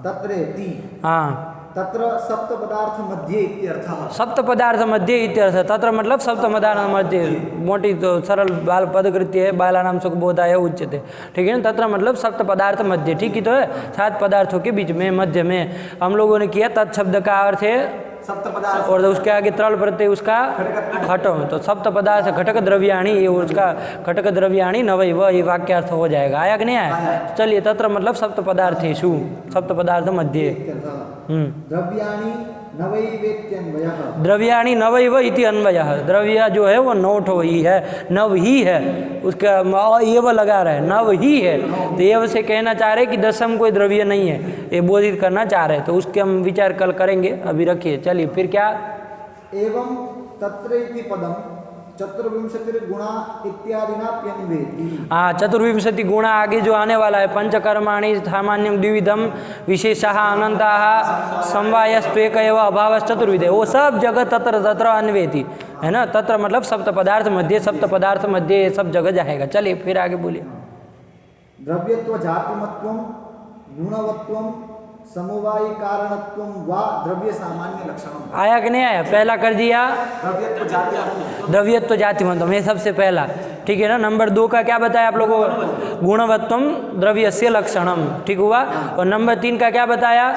तत्रेति, हाँ, तत्र सप्त पदार्थ मध्ये इत्यर्थः। सप्त पदार्थ मध्य इत्यर्थ। तत्र मतलब सप्त पदार्थ मध्य, मोटी तो सरल बाल पदकृत्य है, बालानां सुखबोधाय उच्यते, ठीक है ना। तत्र मतलब सप्त पदार्थ मध्य, ठीक ही तो है, 7 पदार्थों के बीच में, मध्य में। हम लोगों ने किया तत् शब्द का अर्थ है सप्त पदार्थ, और उसके आगे त्रल प्रत्यय उसका घटो, तो सप्त पदार्थ घटक द्रव्याणी, ये उसका घटक द्रव्याणी नवैव, ये वाक्यार्थ हो जाएगा। आया कि नहीं आया? चलिए, तत्र मतलब सप्त पदार्थेषु, सप्त पदार्थ मध्य। द्रव्याणि नवैवेत्यन्वयः। द्रव्याणि नवैव इति अन्वयः। द्रव्य जो है वो 9 ठो ही है, नव ही है, उसका एव लगा रहा है, नव ही है। तो एव से कहना चाह रहे कि 10म कोई द्रव्य नहीं है, ये बोधित करना चाह रहे हैं। तो उसके हम विचार कल करेंगे, अभी रखिए। चलिए फिर क्या? एवं तत्र इति पदम चतुर्विंशतिर्गुणा इत्यादिनाप्यन्वेति। हाँ, 24 गुणा आगे जो आने वाला है, पंचकर्माणि सामान्यम द्विविधम विशेषः अनंताः समवायस्त्वेक एव अभावश्च चतुर्विधे, वो सब जगह तत्र तत्र अन्वेति है ना। तत्र मतलब सप्त पदार्थ मध्य, सप्त पदार्थ मध्य, ये सब जगह जाएगा। चलिए फिर आगे बोलिए। द्रव्यत्व जातिमत्वम गुणवत्वम समवायी कारणत्वम वा द्रव्य सामान्य लक्षणम। आया कि नहीं आया? पहला कर दिया द्रव्यत्व जातिमत्वम, द्रव्यत्व जातिमत्वम, ये सबसे पहला, ठीक है ना। नंबर 2 का क्या बताया आप लोगों को? गुणवत्वम द्रव्यस्य लक्षणम, ठीक हुआ। और नंबर 3 का क्या बताया?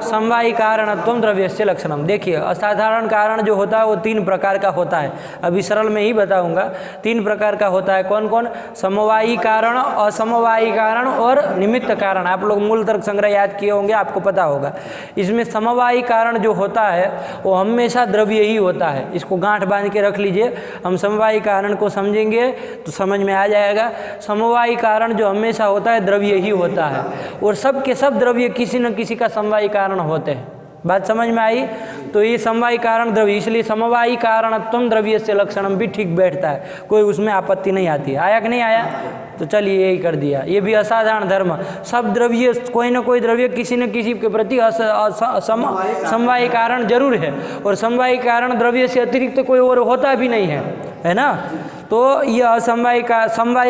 समवायी कारणत्वम द्रव्यस्य लक्षणम। देखिए, असाधारण कारण जो होता है वो 3 प्रकार का होता है। अभी सरल में ही बताऊंगा। 3 प्रकार का होता है। कौन कौन? समवायी कारण, असमवायी कारण और निमित्त कारण। आप लोग मूल तर्क संग्रह याद किए होंगे, आपको पता होगा। इसमें समवायी कारण जो होता है वो हमेशा द्रव्य ही होता है। इसको गांठ बांध के रख लीजिए। हम समवायी कारण को समझेंगे तो समझ में आ जाएगा। समवायी कारण जो हमेशा होता है द्रव्य ही होता है, और सब के सब द्रव्य किसी न किसी का समवायी कारण होते हैं। बात समझ में आई? तो ये समवायी कारण द्रव्य, इसलिए समवायी कारणत्वम द्रव्य से लक्षणम भी ठीक बैठता है, कोई उसमें आपत्ति नहीं आती है। आया कि नहीं आया? तो चलिए यही कर दिया। ये भी असाधारण धर्म, सब द्रव्य, कोई ना कोई द्रव्य किसी न किसी के प्रति समवायी कारण जरूर है, और समवायी कारण द्रव्य से अतिरिक्त कोई और होता भी नहीं है ना। तो यह समवायी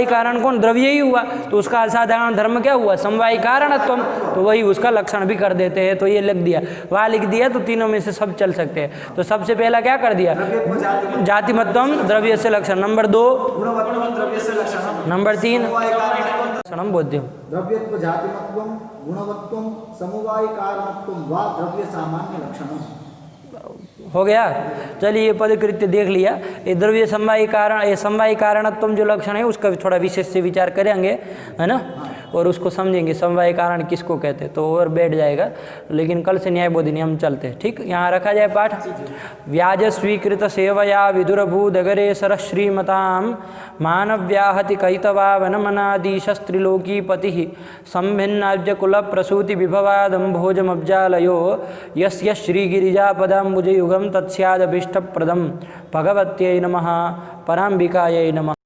कारण कौन? द्रव्य ही हुआ, तो उसका असाधारण धर्म क्या हुआ? समवायी कारणत्वम, तो वही उसका लक्षण भी कर देते हैं। तो ये लिख दिया, वहाँ लिख दिया, तो तीनों में से सब चल सकते हैं। तो सबसे पहला क्या कर दिया? जातिमत्वम द्रव्य से लक्षण। नंबर 2 द्रव्य से लक्षणम। नंबर 3 लक्षणम बोध्यम। द्रव्यत्व जातिमत्वम गुणवत्वम समवायी कारणत्वम वा द्रव्य सामान्य लक्षणम। हो गया। चलिए ये पदकृत्य देख लिया। ये द्रव्य समवायी कारण, ये समवायी कारणत्व जो लक्षण है उसका भी थोड़ा विशेष से विचार करेंगे, है ना, और उसको समझेंगे समवायी कारण किसको कहते हैं, तो और बैठ जाएगा। लेकिन कल से न्याय बोधिनी हम चलते हैं, ठीक। यहाँ रखा जाए पाठ। व्याज स्वीकृत सेवया विदुरभूदगरे सरश्रीमतां मानव्याहति कैतवा वनमनादीशस्त्रिलोकी पति संभिन्नाब्ज कुल प्रसूति विभवादं भोजमब्जालयो यस्य श्रीगिरिजापदाम्बुजयुगं तत्स्यादभीष्टप्रदं भगवत्यै नमः पराम्बिकायै नमः।